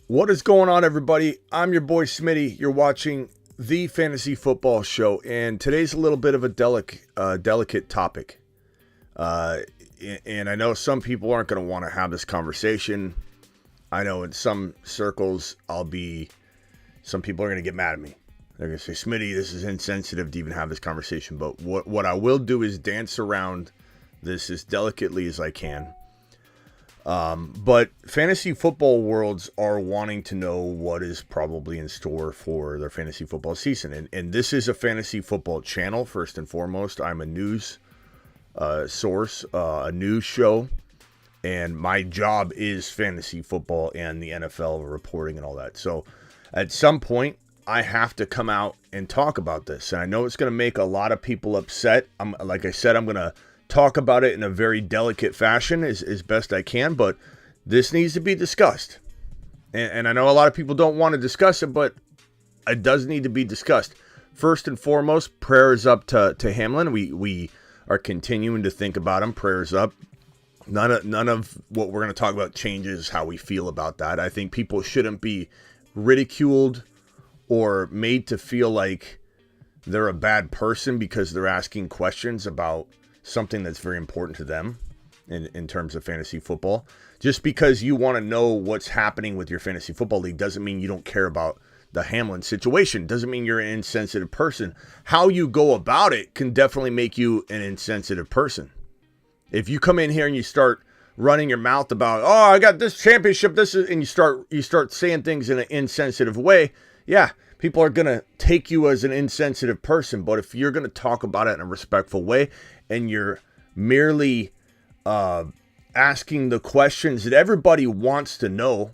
What is going on, everybody? I'm your boy Smitty. You're watching the Fantasy Football Show, and today's a little bit of a delicate topic. And I know some people aren't going to want to have this conversation. I know in some circles, some people are going to get mad at me. They're going to say, Smitty, this is insensitive to even have this conversation. But what I will do is dance around this as delicately as I can. But fantasy football worlds are wanting to know what is probably in store for their fantasy football season. And this is a fantasy football channel, first and foremost. I'm a news source, a news show, and my job is fantasy football and the NFL reporting and all that. So at some point, I have to come out and talk about this. And I know it's going to make a lot of people upset. Like I said, I'm going to talk about it in a very delicate fashion as best I can, but this needs to be discussed. And I know a lot of people don't want to discuss it, but it does need to be discussed. First and foremost, prayers up to Hamlin. We are continuing to think about him. Prayers up. None of what we're going to talk about changes how we feel about that. I think people shouldn't be ridiculed or made to feel like they're a bad person because they're asking questions about something that's very important to them in terms of fantasy football. Just because you want to know what's happening with your fantasy football league doesn't mean you don't care about the Hamlin situation. Doesn't mean you're an insensitive person. How you go about it can definitely make you an insensitive person. If you come in here and you start running your mouth about, oh, I got this championship, and you start saying things in an insensitive way, yeah, people are going to take you as an insensitive person. But if you're going to talk about it in a respectful way and you're merely asking the questions that everybody wants to know,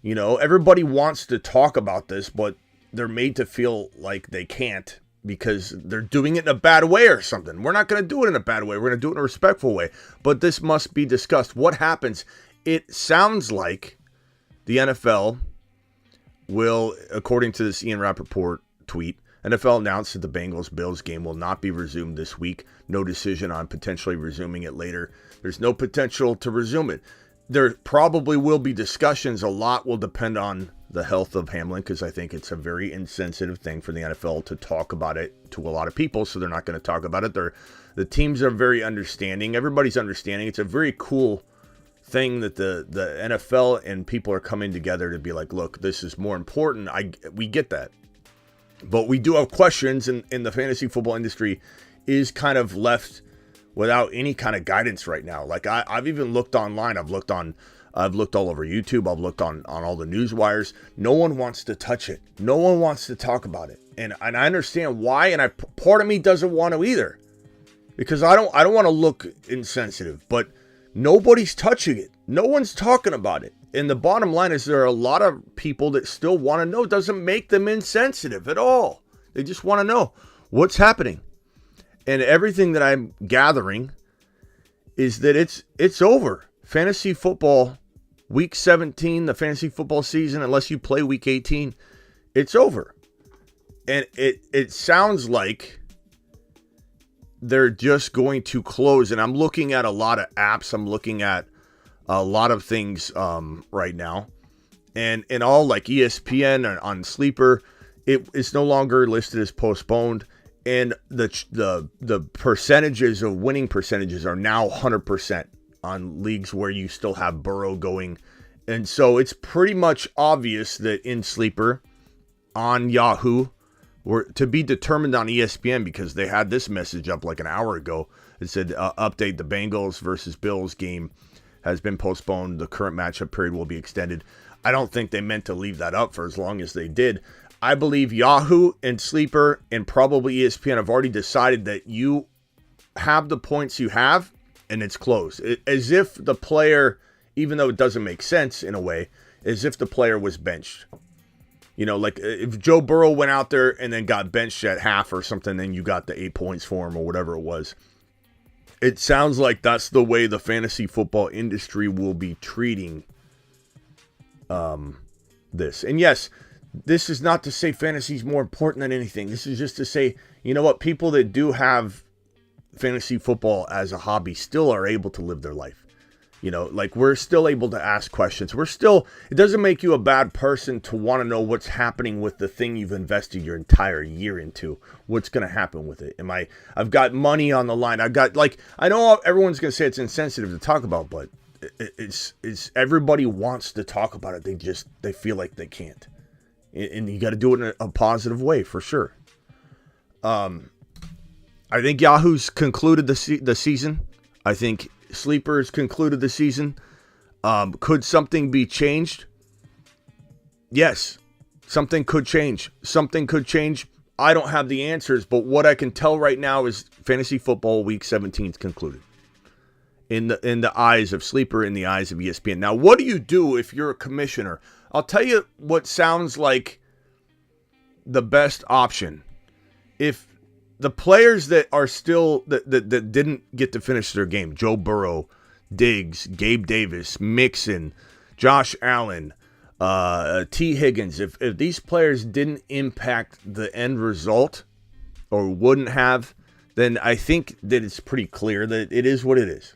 everybody wants to talk about this, but they're made to feel like they can't because they're doing it in a bad way or something. We're not going to do it in a bad way. We're going to do it in a respectful way. But this must be discussed. What happens? It sounds like the NFL will, according to this Ian Rappaport tweet, NFL announced that the Bengals-Bills game will not be resumed this week. No decision on potentially resuming it later. There's no potential to resume it. There probably will be discussions. A lot will depend on the health of Hamlin because I think it's a very insensitive thing for the NFL to talk about it to a lot of people, so they're not going to talk about it. The teams are very understanding. Everybody's understanding. It's a very cool thing that the NFL and people are coming together to be like, look, this is more important. We get that. But we do have questions, and the fantasy football industry is kind of left without any kind of guidance right now. Like I've even looked online. I've looked all over YouTube. I've looked on all the news wires. No one wants to touch it. No one wants to talk about it. And I understand why. And part of me doesn't want to either, because I don't want to look insensitive. But nobody's touching it. No one's talking about it. And the bottom line is there are a lot of people that still want to know. It doesn't make them insensitive at all. They just want to know what's happening. And everything that I'm gathering is that it's over. Fantasy football, week 17, the fantasy football season, unless you play week 18, it's over. And it sounds like they're just going to close. And I'm looking at a lot of apps. I'm looking at a lot of things right now. And all like ESPN or on Sleeper, it's no longer listed as postponed. And the percentages of winning percentages are now 100% on leagues where you still have Burrow going. And so it's pretty much obvious that in Sleeper, on Yahoo, were to be determined on ESPN, because they had this message up like an hour ago. It said, update, the Bengals versus Bills game has been postponed. The current matchup period will be extended. I don't think they meant to leave that up for as long as they did. I believe Yahoo and Sleeper and probably ESPN have already decided that you have the points you have and it's closed. As if the player, even though it doesn't make sense in a way, as if the player was benched. Like if Joe Burrow went out there and then got benched at half or something, then you got the 8 points for him or whatever it was. It sounds like that's the way the fantasy football industry will be treating this. And yes, this is not to say fantasy is more important than anything. This is just to say, you know what? People that do have fantasy football as a hobby still are able to live their life. Like we're still able to ask questions. It doesn't make you a bad person to want to know what's happening with the thing you've invested your entire year into. What's going to happen with it? I've got money on the line. I know everyone's going to say it's insensitive to talk about, but it's everybody wants to talk about it. They feel like they can't. And you got to do it in a positive way for sure. I think Yahoo's concluded the season. I think Sleepers concluded the season. Could something be changed? Yes, something could change. I don't have the answers, but what I can tell right now is fantasy football week 17 is concluded. In the eyes of Sleeper, in the eyes of ESPN. Now, what do you do if you're a commissioner? I'll tell you what sounds like the best option. If the players that are still that didn't get to finish their game, Joe Burrow, Diggs, Gabe Davis, Mixon, Josh Allen, T. Higgins, if these players didn't impact the end result or wouldn't have, then I think that it's pretty clear that it is what it is.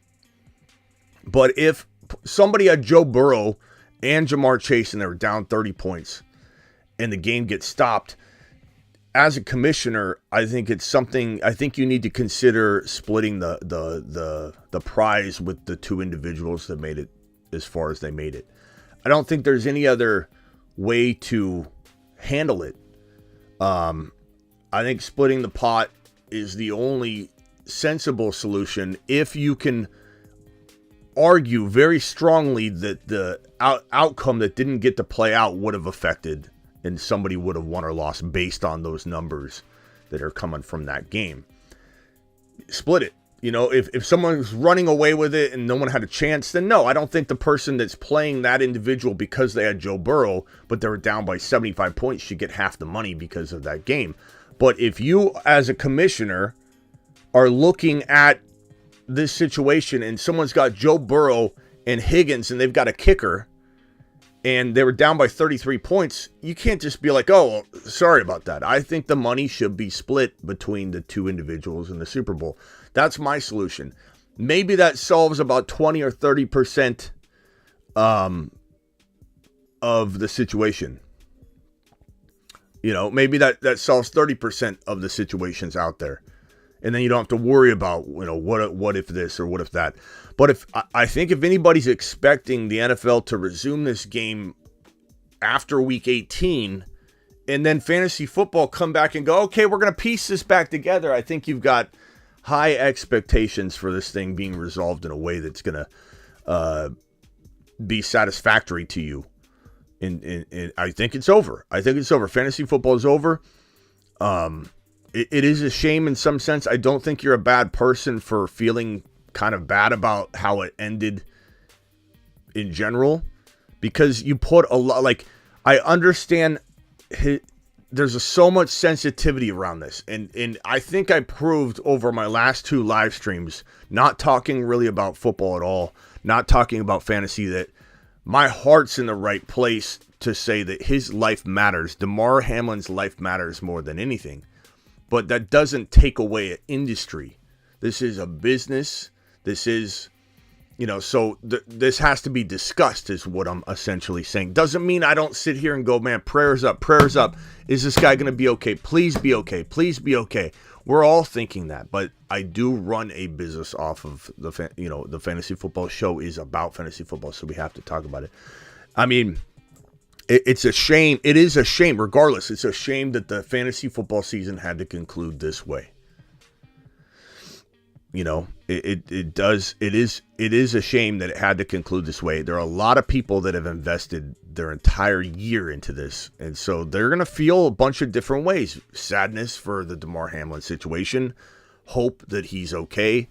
But if somebody had Joe Burrow and Jamar Chase and they were down 30 points and the game gets stopped, as a commissioner, I think it's something. I think you need to consider splitting the prize with the two individuals that made it as far as they made it. I don't think there's any other way to handle it. I think splitting the pot is the only sensible solution if you can argue very strongly that the outcome that didn't get to play out would have affected and somebody would have won or lost based on those numbers that are coming from that game. Split it. If someone's running away with it and no one had a chance, then no, I don't think the person that's playing that individual because they had Joe Burrow, but they were down by 75 points, should get half the money because of that game. But if you, as a commissioner, are looking at this situation and someone's got Joe Burrow and Higgins and they've got a kicker and they were down by 33 points, you can't just be like, oh, sorry about that. I think the money should be split between the two individuals in the Super Bowl. That's my solution. Maybe that solves about 20 or 30% of the situation. Maybe that solves 30% of the situations out there. And then you don't have to worry about, what if this or what if that. But I think if anybody's expecting the NFL to resume this game after week 18 and then fantasy football come back and go, okay, we're going to piece this back together, I think you've got high expectations for this thing being resolved in a way that's going to be satisfactory to you. And I think it's over. Fantasy football is over. It is a shame in some sense. I don't think you're a bad person for feeling kind of bad about how it ended in general, because you put a lot, I understand there's so much sensitivity around this. And I think I proved over my last two live streams, not talking really about football at all, not talking about fantasy, that my heart's in the right place to say that his life matters. Damar Hamlin's life matters more than anything. But that doesn't take away an industry. This is a business. This is, so this has to be discussed is what I'm essentially saying. Doesn't mean I don't sit here and go, man, prayers up. Is this guy going to be okay? Please be okay. Please be okay. We're all thinking that, but I do run a business off of the fantasy football show is about fantasy football, so we have to talk about it. I mean, it's a shame. It is a shame. Regardless, it's a shame that the fantasy football season had to conclude this way. It is a shame that it had to conclude this way. There are a lot of people that have invested their entire year into this, and so they're going to feel a bunch of different ways. Sadness for the Damar Hamlin situation, hope that he's okay,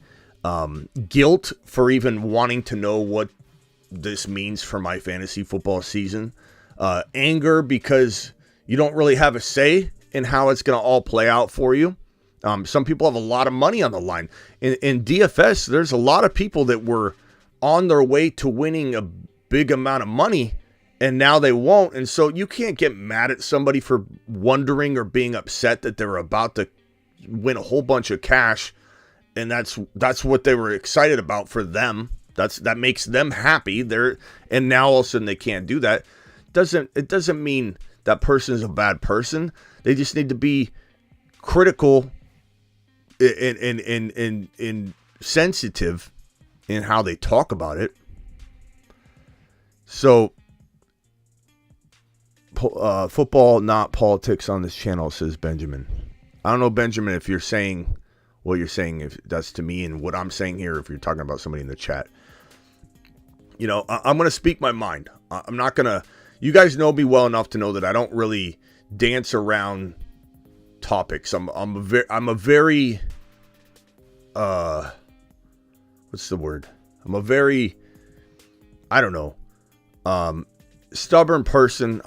guilt for even wanting to know what this means for my fantasy football season, anger because you don't really have a say in how it's going to all play out for you. Some people have a lot of money on the line. In DFS, there's a lot of people that were on their way to winning a big amount of money, and now they won't. And so you can't get mad at somebody for wondering or being upset that they were about to win a whole bunch of cash, and that's what they were excited about for them. That makes them happy. And now all of a sudden they can't do that. It doesn't mean that person is a bad person. They just need to be critical and sensitive in how they talk about it. So, football, not politics on this channel, says Benjamin. I don't know, Benjamin, if you're saying what you're saying, if that's to me, and what I'm saying here, if you're talking about somebody in the chat. You know, I'm going to speak my mind. I'm not going to, you guys know me well enough to know that I don't really dance around topics. I'm a very what's the word? I'm a very, I don't know, stubborn person.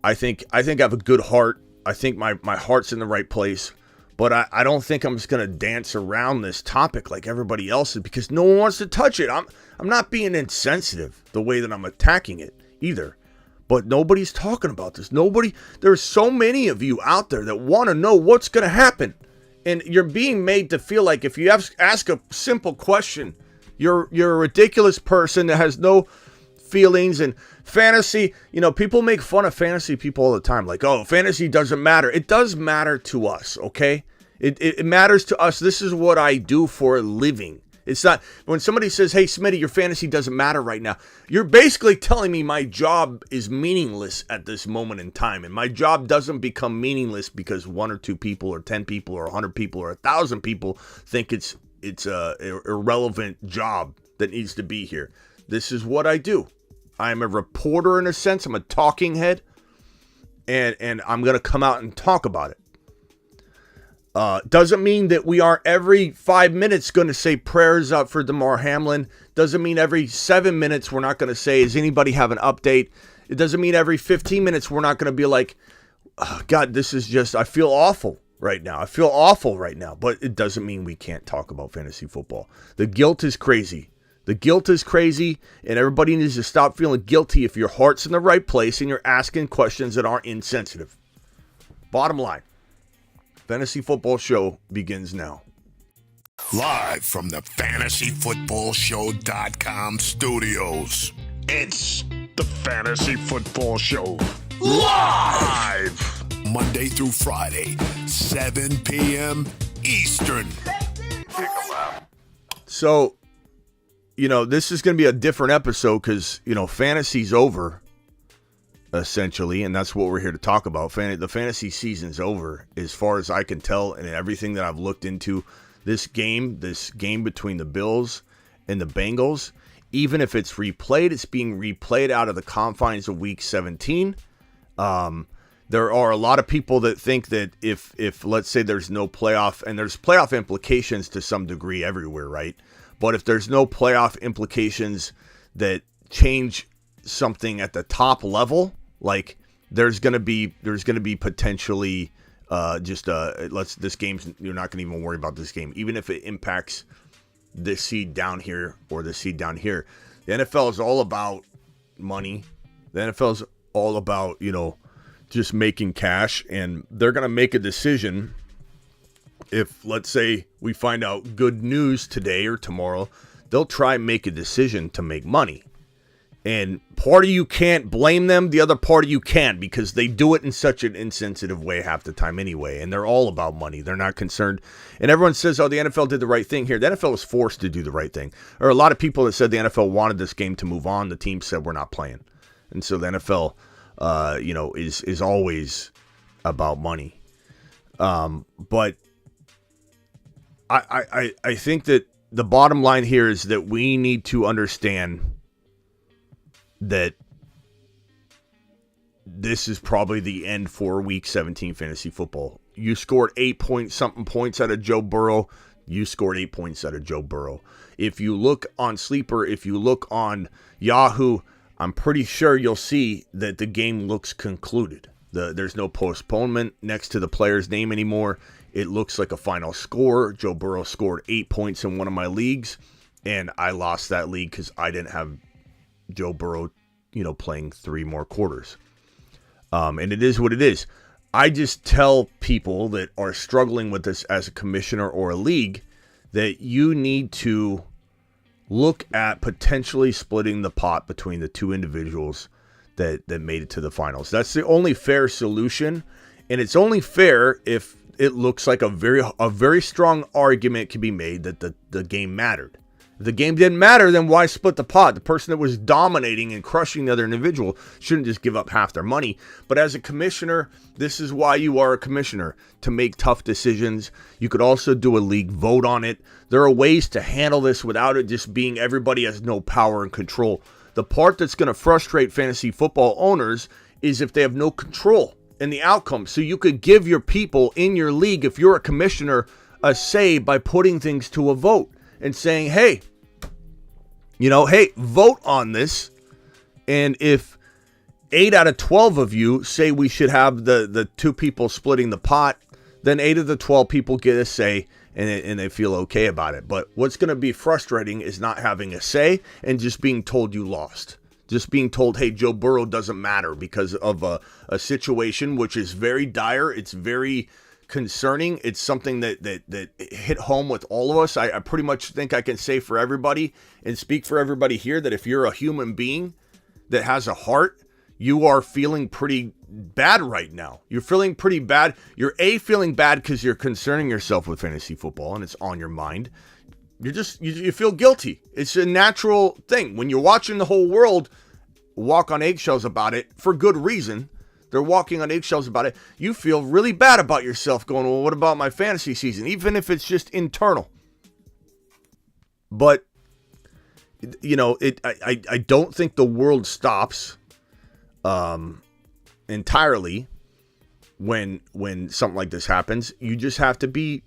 I think I have a good heart. I think my heart's in the right place, but I don't think I'm just going to dance around this topic like everybody else is, because no one wants to touch it. I'm not being insensitive the way that I'm attacking it either, but nobody's talking about this. There's so many of you out there that want to know what's going to happen. And you're being made to feel like if you ask a simple question, you're a ridiculous person that has no feelings. And fantasy, you know, people make fun of fantasy people all the time. Like, oh, fantasy doesn't matter. It does matter to us, okay? It matters to us. This is what I do for a living. It's not, when somebody says, hey, Smitty, your fantasy doesn't matter right now, you're basically telling me my job is meaningless at this moment in time. And my job doesn't become meaningless because 1 or 2 people or 10 people or 100 people or 1,000 people think it's a irrelevant job that needs to be here. This is what I do. I'm a reporter in a sense. I'm a talking head. And I'm going to come out and talk about it. Doesn't mean that we aren't every 5 minutes going to say prayers up for Damar Hamlin. Doesn't mean every 7 minutes we're not going to say, does anybody have an update? It doesn't mean every 15 minutes we're not going to be like, oh, God, this is just, I feel awful right now. But it doesn't mean we can't talk about fantasy football. The guilt is crazy. And everybody needs to stop feeling guilty if your heart's in the right place and you're asking questions that aren't insensitive. Bottom line. Fantasy Football Show begins now. Live from the FantasyFootballShow.com studios. It's the Fantasy Football Show. Live! Monday through Friday, 7 p.m. Eastern. So, you know, this is going to be a different episode because, you know, fantasy's over. Essentially, and that's what we're here to talk about. The fantasy season's over, as far as I can tell, and everything that I've looked into. This game between the Bills and the Bengals, even if it's replayed, it's being replayed out of the confines of Week 17. There are a lot of people that think that if let's say there's no playoff, and there's playoff implications to some degree everywhere, right? But if there's no playoff implications that change something at the top level, like there's gonna be potentially this game's, you're not gonna even worry about this game, even if it impacts this seed down here or the seed down here. The NFL is all about money. The NFL is all about, you know, just making cash, and they're gonna make a decision. If let's say we find out good news today or tomorrow, they'll try and make a decision to make money. And part of you can't blame them. The other part of you can, because they do it in such an insensitive way half the time anyway. And they're all about money. They're not concerned. And everyone says, oh, the NFL did the right thing here. The NFL was forced to do the right thing. Or a lot of people that said the NFL wanted this game to move on. The team said, we're not playing. And so the NFL, is always about money. But I think that the bottom line here is that we need to understand that this is probably the end for Week 17 fantasy football. You scored 8-point-something points out of Joe Burrow. You scored 8 points out of Joe Burrow. If you look on Sleeper, if you look on Yahoo, I'm pretty sure you'll see that the game looks concluded. There's no postponement next to the player's name anymore. It looks like a final score. Joe Burrow scored 8 points in one of my leagues, and I lost that league because I didn't have Joe Burrow, playing 3 more quarters. And it is what it is. I just tell people that are struggling with this as a commissioner or a league that you need to look at potentially splitting the pot between the two individuals that made it to the finals. That's the only fair solution, and it's only fair if it looks like a very strong argument can be made that the game mattered. If the game didn't matter, then why split the pot? The person that was dominating and crushing the other individual shouldn't just give up half their money. But as a commissioner, this is why you are a commissioner, to make tough decisions. You could also do a league vote on it. There are ways to handle this without it just being everybody has no power and control. The part that's going to frustrate fantasy football owners is if they have no control in the outcome. So you could give your people in your league, if you're a commissioner, a say by putting things to a vote and saying, hey, vote on this. And if 8 out of 12 of you say we should have the two people splitting the pot, then 8 of the 12 people get a say and they feel okay about it. But what's going to be frustrating is not having a say and just being told you lost. Just being told, hey, Joe Burrow doesn't matter because of a situation which is very dire. It's very concerning. It's something that hit home with all of us. I pretty much think I can say for everybody and speak for everybody here that if you're a human being that has a heart, you are feeling pretty bad right now. You're feeling pretty bad. You're feeling bad because you're concerning yourself with fantasy football and it's on your mind. You feel guilty. It's a natural thing. When you're watching the whole world walk on eggshells about it for good reason, they're walking on eggshells about it, you feel really bad about yourself going, well, what about my fantasy season? Even if it's just internal. But, I don't think the world stops entirely when something like this happens. You just have to be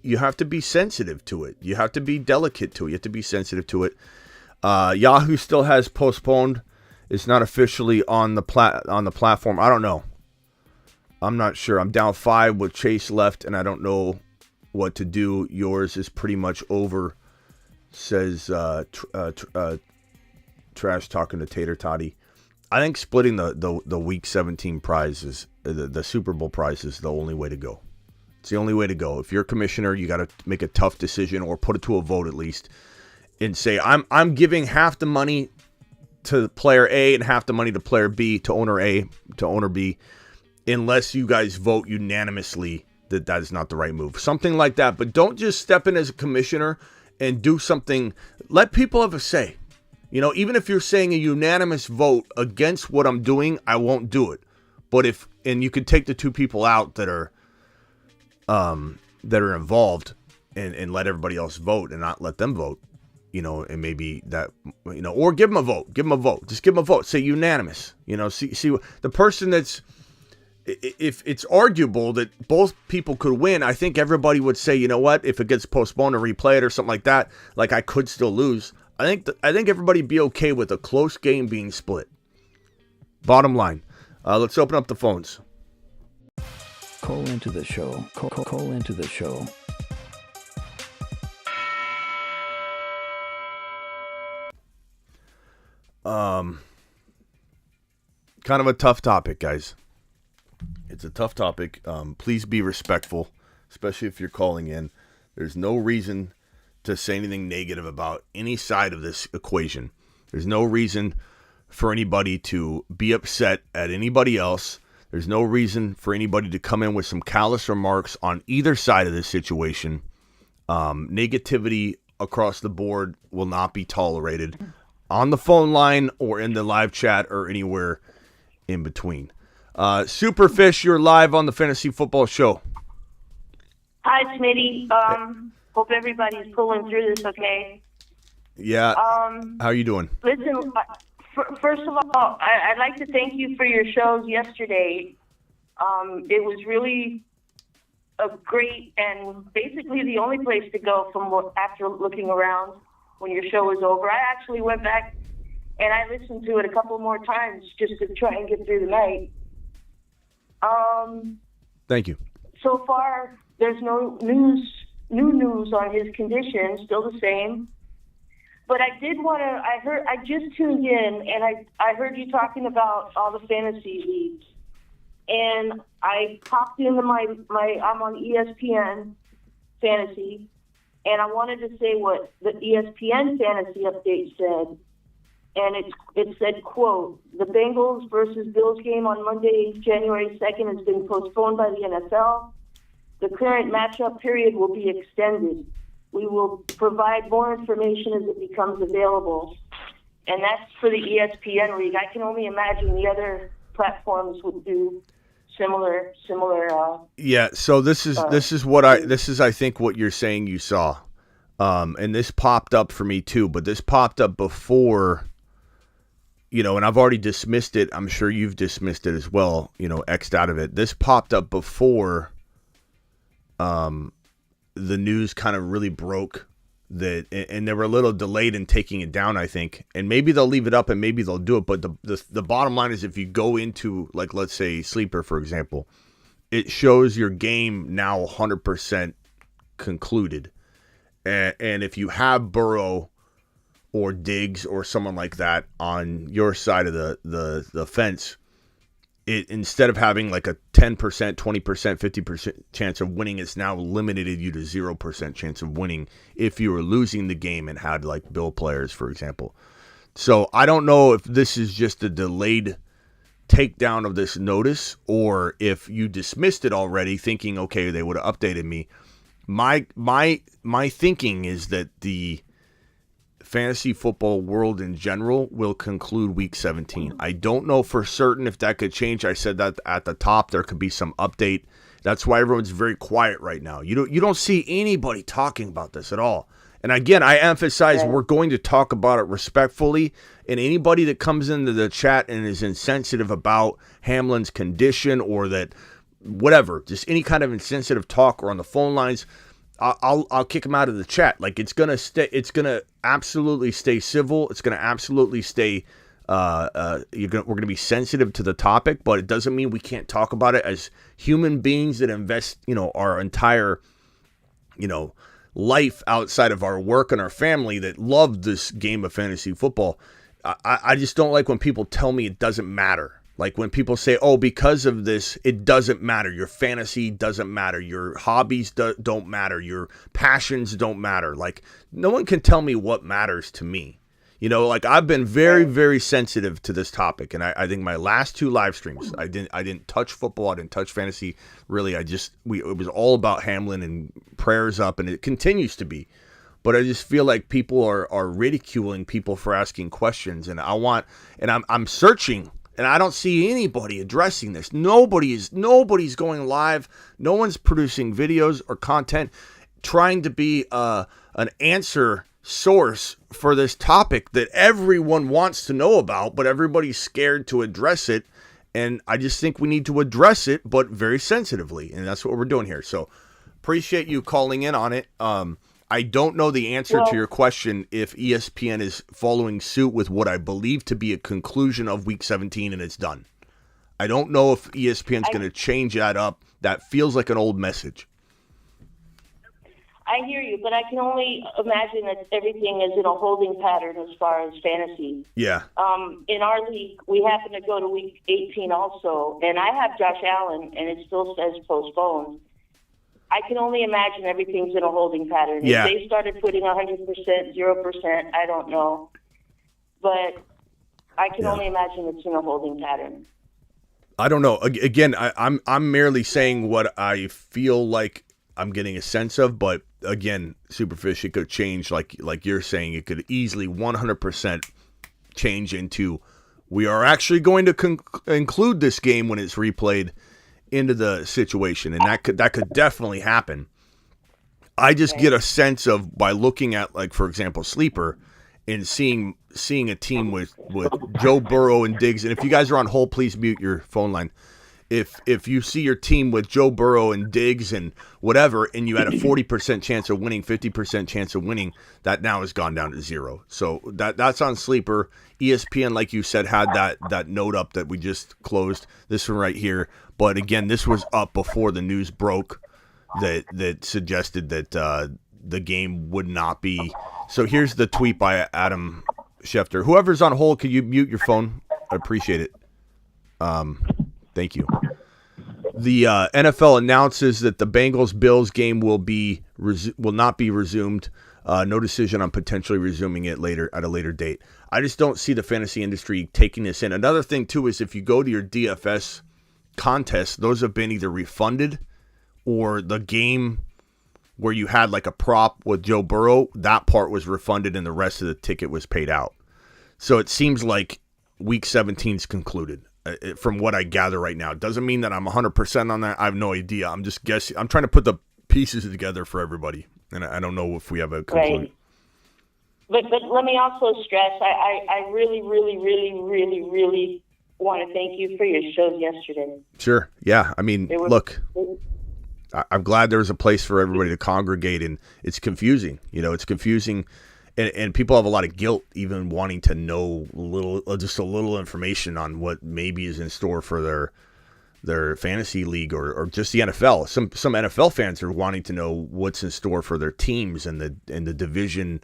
sensitive to it. You have to be delicate to it. You have to be sensitive to it. Yahoo still has postponed. It's not officially on the platform. I don't know. I'm not sure. I'm down 5 with Chase left, and I don't know what to do. Yours is pretty much over, says Trash talking to Tater Toddy. I think splitting the Week 17 prizes, the Super Bowl prize, is the only way to go. It's the only way to go. If you're a commissioner, you got to make a tough decision or put it to a vote at least, and say I'm giving half the money to player A and half the money to player B, to owner A, to owner B, unless you guys vote unanimously that is not the right move. Something like that. But don't just step in as a commissioner and do something. Let people have a say. Even if you're saying a unanimous vote against what I'm doing, I won't do it. But and you could take the two people out that are involved and let everybody else vote and not let them vote. And maybe that, or give them a vote. Just give them a vote. Say unanimous. See the person that's, if it's arguable that both people could win, I think everybody would say, you know what, if it gets postponed or replayed or something like that, like I could still lose. I think everybody would be okay with a close game being split. Bottom line. Let's open up the phones. Call into the show. Call into the show. Kind of a tough topic, guys. It's a tough topic. Please be respectful, especially if you're calling in. There's no reason to say anything negative about any side of this equation. There's no reason for anybody to be upset at anybody else. There's no reason for anybody to come in with some callous remarks on either side of this situation. Negativity across the board will not be tolerated on the phone line or in the live chat or anywhere in between. Superfish, you're live on the Fantasy Football Show. Hi, Smitty. Hope everybody's pulling through this okay. Yeah. How you doing? Listen, first of all, I'd like to thank you for your shows yesterday. It was really a great and basically the only place to go after looking around when your show was over. I actually went back and I listened to it a couple more times just to try and get through the night. Thank you. So far, there's no new news on his condition, still the same. But I did want to, I just tuned in and I heard you talking about all the fantasy leagues. And I popped into I'm on ESPN Fantasy, And I wanted to say what the ESPN fantasy update said. And it said, quote, the Bengals versus Bills game on Monday, January 2nd has been postponed by the NFL. The current matchup period will be extended. We will provide more information as it becomes available. And that's for the ESPN league. I can only imagine the other platforms would do similar. Yeah. So this is I think what you're saying you saw, and this popped up for me too. But this popped up before, and I've already dismissed it. I'm sure you've dismissed it as well. X'd out of it. This popped up before, the news kind of really broke. That, and they were a little delayed in taking it down, I think, and maybe they'll leave it up and maybe they'll do it. But the bottom line is, if you go into, like, let's say Sleeper, for example, it shows your game now 100% concluded. And if you have Burrow or Diggs or someone like that on your side of the fence, it, instead of having like a 10%, 20%, 50% chance of winning, it's now limited you to 0% chance of winning if you were losing the game and had like Bill players, for example. So I don't know if this is just a delayed takedown of this notice or if you dismissed it already thinking, okay, they would have updated me. My thinking is that the fantasy football world in general will conclude week 17. I don't know for certain if that could change. I said that at the top, there could be some update. That's why everyone's very quiet right now. You don't see anybody talking about this at all. And again, I emphasize we're going to talk about it respectfully. And anybody that comes into the chat and is insensitive about Hamlin's condition or that whatever, just any kind of insensitive talk or on the phone lines, I'll kick them out of the chat. Like, it's gonna absolutely stay civil. It's gonna absolutely stay. We're gonna be sensitive to the topic, but it doesn't mean we can't talk about it as human beings that invest, our entire, life outside of our work and our family that love this game of fantasy football. I just don't like when people tell me it doesn't matter. Like when people say, oh, because of this, it doesn't matter. Your fantasy doesn't matter. Your hobbies don't matter. Your passions don't matter. Like, no one can tell me what matters to me. Like, I've been very, very sensitive to this topic. And I think my last two live streams, I didn't touch football. I didn't touch fantasy. Really, it was all about Hamlin and prayers up, and it continues to be. But I just feel like people are ridiculing people for asking questions. And I'm searching. And I don't see anybody addressing this. Nobody's going live. No one's producing videos or content trying to be an answer source for this topic that everyone wants to know about, but everybody's scared to address it. And I just think we need to address it, but very sensitively. And that's what we're doing here. So appreciate you calling in on it. I don't know the answer to your question if ESPN is following suit with what I believe to be a conclusion of Week 17 and it's done. I don't know if ESPN's going to change that up. That feels like an old message. I hear you, but I can only imagine that everything is in a holding pattern as far as fantasy. Yeah. In our league, we happen to go to Week 18 also, and I have Josh Allen, and it still says postponed. I can only imagine everything's in a holding pattern. Yeah. If they started putting 100%, 0%, I don't know. But I can only imagine it's in a holding pattern. I don't know. Again, I'm merely saying what I feel like I'm getting a sense of, but again, Superfish, it could change like you're saying. It could easily 100% change into we are actually going to include this game when it's replayed into the situation, and that could definitely happen. I just get a sense of, by looking at, like, for example, Sleeper, and seeing a team with Joe Burrow and Diggs, and if you guys are on hold, please mute your phone line. If you see your team with Joe Burrow and Diggs and whatever, and you had a 40% chance of winning, 50% chance of winning, that now has gone down to 0. So that's on Sleeper. ESPN, like you said, had that note up that we just closed. This one right here. But again, this was up before the news broke that suggested that the game would not be. So here's the tweet by Adam Schefter. Whoever's on hold, can you mute your phone? I appreciate it. Thank you. The NFL announces that the Bengals-Bills game will not be resumed. No decision on potentially resuming it at a later date. I just don't see the fantasy industry taking this in. Another thing, too, is if you go to your DFS contests, those have been either refunded or the game where you had like a prop with Joe Burrow, that part was refunded and the rest of the ticket was paid out. So it seems like Week 17's concluded. From what I gather right now. It doesn't mean that I'm 100% on that. I have no idea. I'm just guessing. I'm trying to put the pieces together for everybody, and I don't know if we have a conclusion. Right. But let me also stress, I really, really, really, really, really want to thank you for your shows yesterday. Sure. Yeah. I mean, look, I'm glad there was a place for everybody to congregate, and it's confusing. It's confusing. And people have a lot of guilt even wanting to know just a little information on what maybe is in store for their fantasy league or just the NFL. Some NFL fans are wanting to know what's in store for their teams and the division,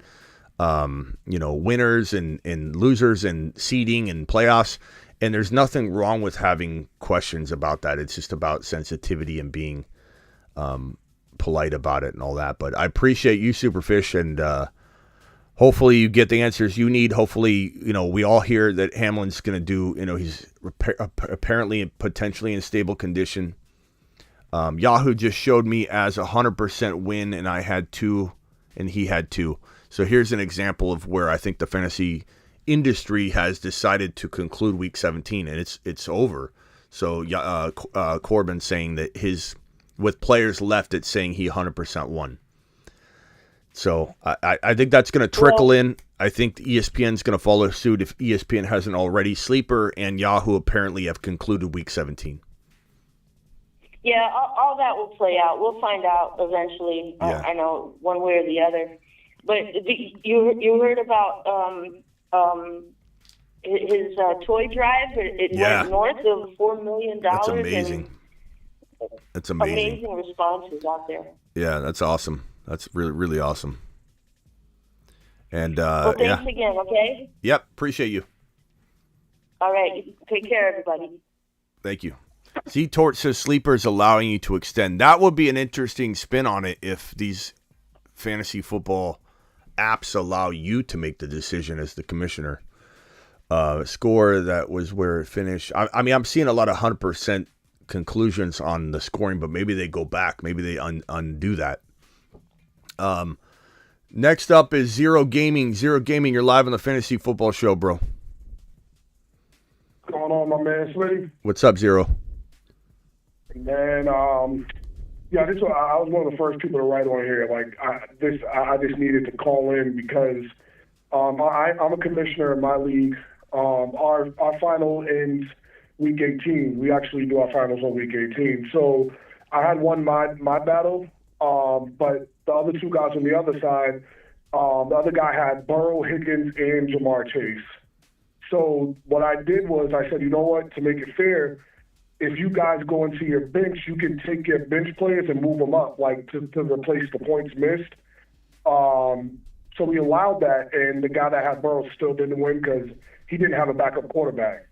winners and losers and seeding and playoffs. And there's nothing wrong with having questions about that. It's just about sensitivity and being polite about it and all that. But I appreciate you, Superfish, and hopefully you get the answers you need. Hopefully, we all hear that Hamlin's going to do, he's apparently potentially in stable condition. Yahoo just showed me as 100% win, and I had 2, and he had 2. So here's an example of where I think the fantasy industry has decided to conclude Week 17, and it's over. So Corbin saying that with players left, it's saying he 100% won. So I think that's going to trickle in. I think ESPN's going to follow suit if ESPN hasn't already. Sleeper and Yahoo apparently have concluded Week 17. Yeah, all that will play out. We'll find out eventually. Yeah. I know one way or the other. But you heard about his toy drive? It went north of $4 million. That's amazing. That's amazing. Amazing responses out there. Yeah, that's awesome. That's really, really awesome. And well, thanks again, okay? Yep, appreciate you. All right, take care, everybody. Thank you. Z-Tort says Sleeper is allowing you to extend. That would be an interesting spin on it if these fantasy football apps allow you to make the decision as the commissioner. Score, that was where it finished. I mean, I'm seeing a lot of 100% conclusions on the scoring, but maybe they go back. Maybe they undo that. Next up is Zero Gaming. Zero Gaming, you're live on the Fantasy Football Show, bro. What's going on, my man, Smitty? What's up, Zero? Man, I was one of the first people to write on here. Like, I just needed to call in because I'm a commissioner in my league. Our final ends week 18. We actually do our finals on week 18. So I had won my battle, but the other two guys on the other side, the other guy had Burrow, Higgins, and Jamar Chase. So what I did was I said, you know what, to make it fair, if you guys go into your bench, you can take your bench players and move them up, like to replace the points missed. So we allowed that, and the guy that had Burrow still didn't win because he didn't have a backup quarterback.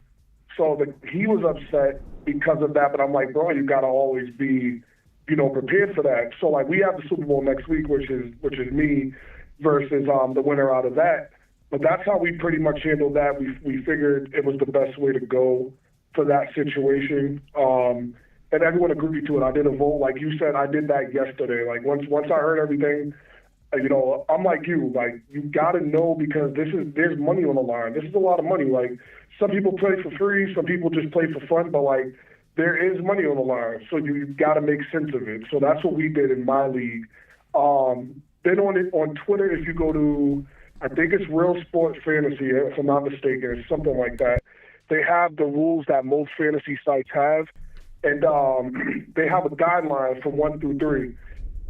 So he was upset because of that, but I'm like, bro, you got to always be, prepared for that. So, like, we have the Super Bowl next week, which is me versus the winner out of that. But that's how we pretty much handled that. We figured it was the best way to go for that situation. And everyone agreed to it. I did a vote. Like you said, I did that yesterday. Like, once I heard everything, I'm like you. Like, you got to know because there's money on the line. This is a lot of money. Like, some people play for free. Some people just play for fun. But, like, there is money on the line. So you got to make sense of it. So that's what we did in my league. Then on Twitter, if you go to, I think it's Real Sport Fantasy, if I'm not mistaken, it's something like that. They have the rules that most fantasy sites have, and they have a guideline from 1 through 3.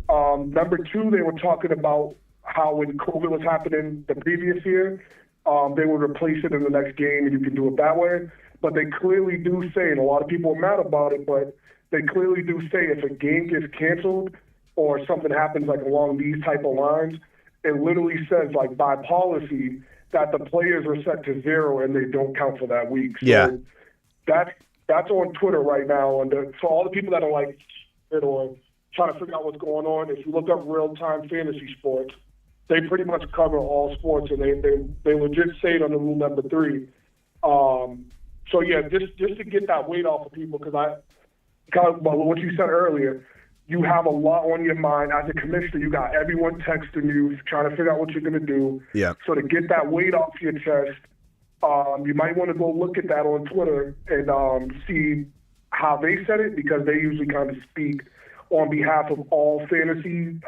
Number 2, they were talking about how when COVID was happening the previous year, they would replace it in the next game, and you can do it that way. But they clearly do say, and a lot of people are mad about it, but they clearly do say if a game gets canceled or something happens like along these type of lines, it literally says, like, by policy, that the players are set to 0 and they don't count for that week. So yeah. That's That's on Twitter right now. And for all the people that are like it or trying to figure out what's going on, if you look up real-time fantasy sports, they pretty much cover all sports, and they legit say it on the rule number 3. So yeah, just to get that weight off of people, because what you said earlier, you have a lot on your mind as a commissioner. You got everyone texting you, trying to figure out what you're going to do. Yeah. So to get that weight off your chest, you might want to go look at that on Twitter and see how they said it, because they usually kind of speak on behalf of all fantasy.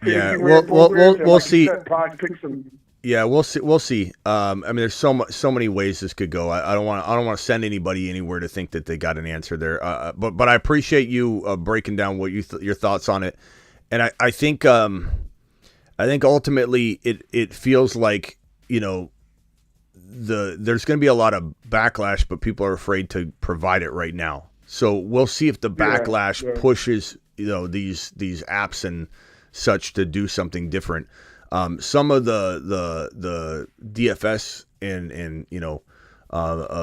Yeah, we'll see. Prize picks and Yeah, we'll see. We'll see. I mean, there's so many ways this could go. I don't want to send anybody anywhere to think that they got an answer there. But I appreciate you breaking down what your thoughts on it. And I think ultimately it feels like, you know, there's going to be a lot of backlash, but people are afraid to provide it right now. So we'll see if the backlash pushes, you know, these apps and such to do something different. Some of the DFS and you know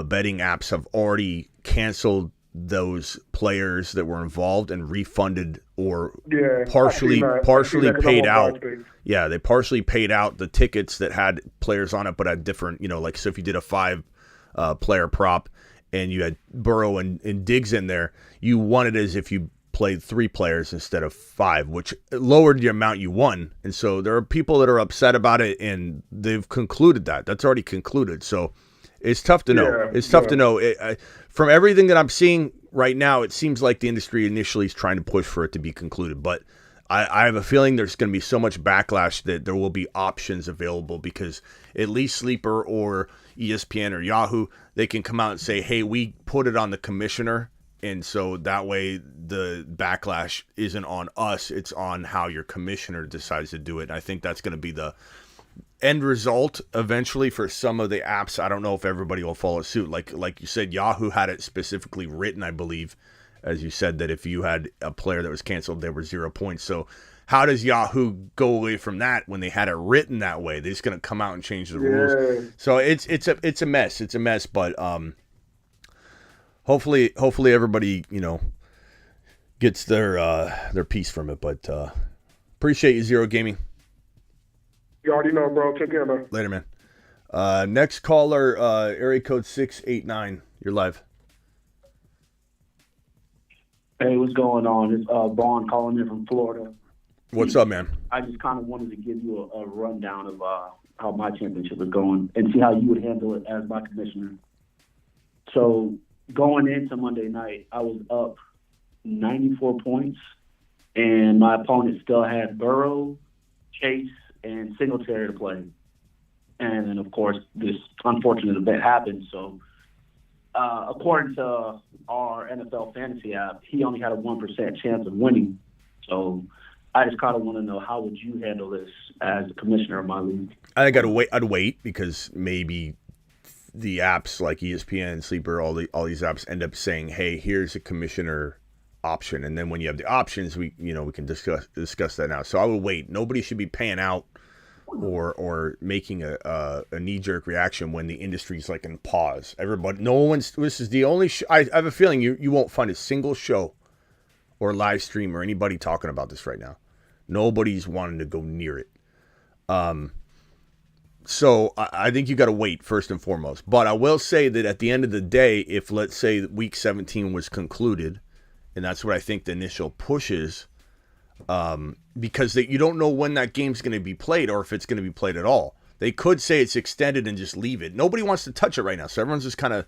betting apps have already canceled those players that were involved and refunded or partially paid out. Yeah, they partially paid out the tickets that had players on it, but had different, you know, like, so if you did a 5 player prop and you had Burrow and Diggs in there, you won it as if you played 3 players instead of 5, which lowered the amount you won. And so there are people that are upset about it, and they've concluded that's already concluded. So it's tough to know. It's tough to know. From everything that I'm seeing right now, it seems like the industry initially is trying to push for it to be concluded. But I have a feeling there's going to be so much backlash that there will be options available, because at least Sleeper or ESPN or Yahoo, they can come out and say, hey, we put it on the commissioner. And so that way the backlash isn't on us, it's on how your commissioner decides to do it. And I think that's going to be the end result eventually for some of the apps. I don't know if everybody will follow suit. Like you said, Yahoo had it specifically written, I believe, as you said, that if you had a player that was canceled, there were 0 points. So how does Yahoo go away from that when they had it written that way? They're just going to come out and change the rules. So it's a mess. It's a mess, but hopefully everybody, you know, gets their piece from it. But appreciate you, Zero Gaming. You already know, bro. Take care, man. Later, man. Next caller, area code 689. You're live. Hey, what's going on? It's Vaughn calling in from Florida. What's up, man? I just kind of wanted to give you a rundown of how my championship is going and see how you would handle it as my commissioner. So going into Monday night, I was up 94 points, and my opponent still had Burrow, Chase, and Singletary to play. And then, of course, this unfortunate event happened. So according to our NFL fantasy app, he only had a 1% chance of winning. So I just kind of want to know, how would you handle this as the commissioner of my league? I think I'd wait because maybe the apps like ESPN, Sleeper, all these apps end up saying, "Hey, here's a commissioner option," and then when you have the options, we can discuss that now. So I would wait. Nobody should be paying out or making a knee-jerk reaction when the industry's like in pause. This is the only I have a feeling you won't find a single show or live stream or anybody talking about this right now. Nobody's wanting to go near it. So I think you got to wait first and foremost. But I will say that at the end of the day, if let's say week 17 was concluded, and that's what I think the initial push is, because you don't know when that game's going to be played or if it's going to be played at all. They could say it's extended and just leave it. Nobody wants to touch it right now, so everyone's just kind of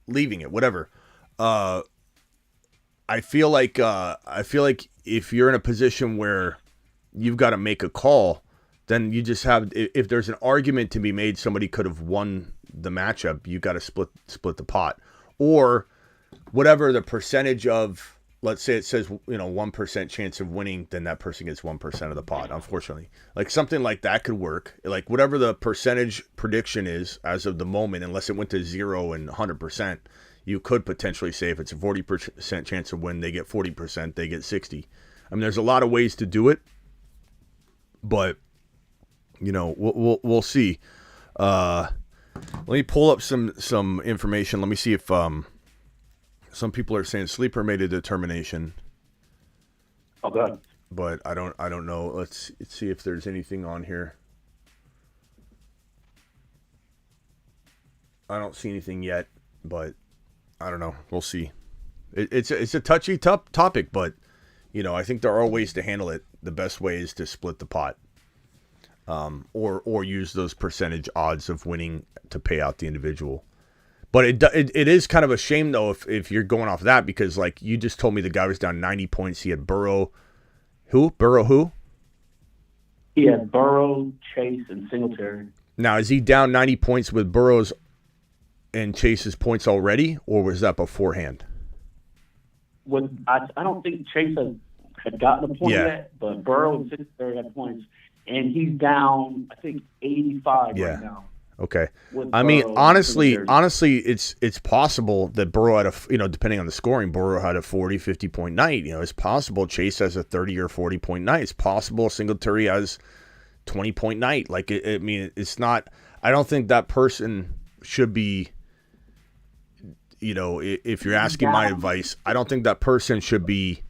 leaving it, whatever. I feel like if you're in a position where you've got to make a call, then you just have, if there's an argument to be made, somebody could have won the matchup, you got to split the pot, or whatever the percentage of, let's say it says 1% chance of winning, then that person gets 1% of the pot. Unfortunately, like something like that could work. Like whatever the percentage prediction is as of the moment, unless it went to 0 and 100%, you could potentially say if it's a 40% chance of win, they get 40%, they get 60. I mean, there's a lot of ways to do it, but we'll see. Let me pull up some information. Let me see if Some people are saying sleeper made a determination. Oh, God. But I don't know. Let's see if there's anything on here. I don't see anything yet, but I don't know. We'll see. It's a touchy topic, but I think there are ways to handle it. The best way is to split the pot, or use those percentage odds of winning to pay out the individual. But it is kind of a shame though if you're going off that, because like you just told me the guy was down 90 points. He had Burrow. Burrow who? He had Burrow, Chase, and Singletary. Now, is he down 90 points with Burrow's and Chase's points already, or was that beforehand? I don't think Chase had gotten a point yet, but Burrow and Singletary had points, and he's down, I think, 85 right now. Okay. I mean, honestly, it's possible that Burrow had depending on the scoring, Burrow had a 40, 50 point night. It's possible Chase has a 30 or 40 point night. It's possible Singletary has 20 point night. Like, it's not, I don't think that person should be, if you're asking my advice, I don't think that person should be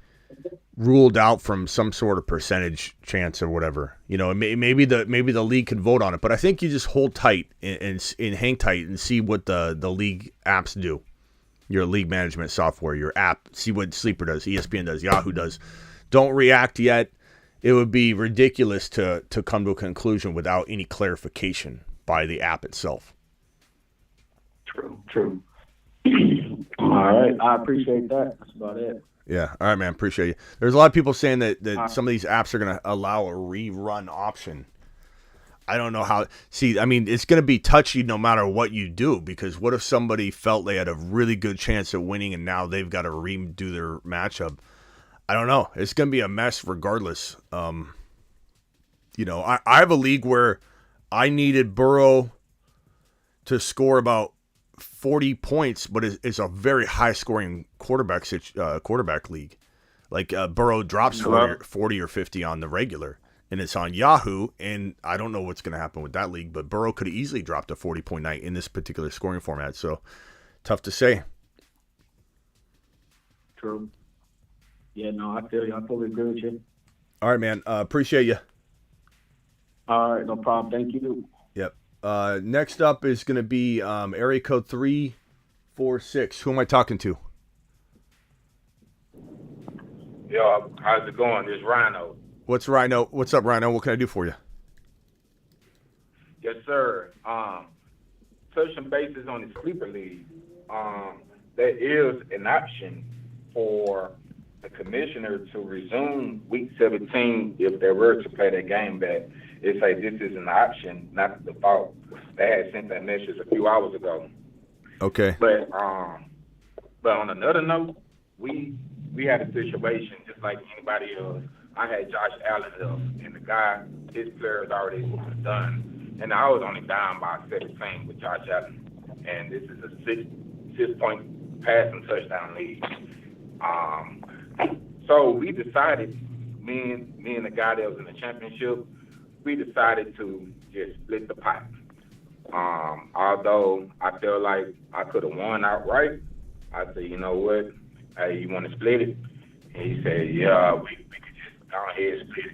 ruled out from some sort of percentage chance or whatever. Maybe the league can vote on it, but I think you just hold tight and hang tight and see what the league apps do. Your league management software, your app, see what Sleeper does, ESPN does, Yahoo does. Don't react yet. It would be ridiculous to come to a conclusion without any clarification by the app itself. True. All right, I appreciate that. That's about it. Yeah. All right, man. Appreciate you. There's a lot of people saying that some of these apps are going to allow a rerun option. I don't know how. See, I mean, it's going to be touchy no matter what you do, because what if somebody felt they had a really good chance at winning and now they've got to redo their matchup? I don't know. It's going to be a mess regardless. I have a league where I needed Burrow to score about 40 points, but it's a very high scoring quarterback league. Like Burrow drops 40 or 50 on the regular, and it's on Yahoo, and I don't know what's going to happen with that league, but Burrow could have easily dropped a 40 point night in this particular scoring format. So tough to say. True. Yeah, no, I feel you. I totally agree with you. All right, man. Appreciate you. All right, no problem. Thank you. Yep. Next up is going to be area code 346. Who am I talking to? Yo, how's it going? This is Rhino. What's up, Rhino? What can I do for you? Yes, sir. Touching bases on the Sleeper League, there is an option for the commissioner to resume Week 17 if they were to play that game back. It say this is an option, not the default. They had sent that message a few hours ago. Okay. But on another note, we had a situation just like anybody else. I had Josh Allen up, and the guy, his players already done, and I was only down by 17 with Josh Allen, and this is a six-point passing touchdown lead. So we decided, me and the guy that was in the championship, we decided to just split the pot. Although I feel like I could have won outright, I said, you know what? Hey, you want to split it? And he said, yeah, we could just go ahead and split it.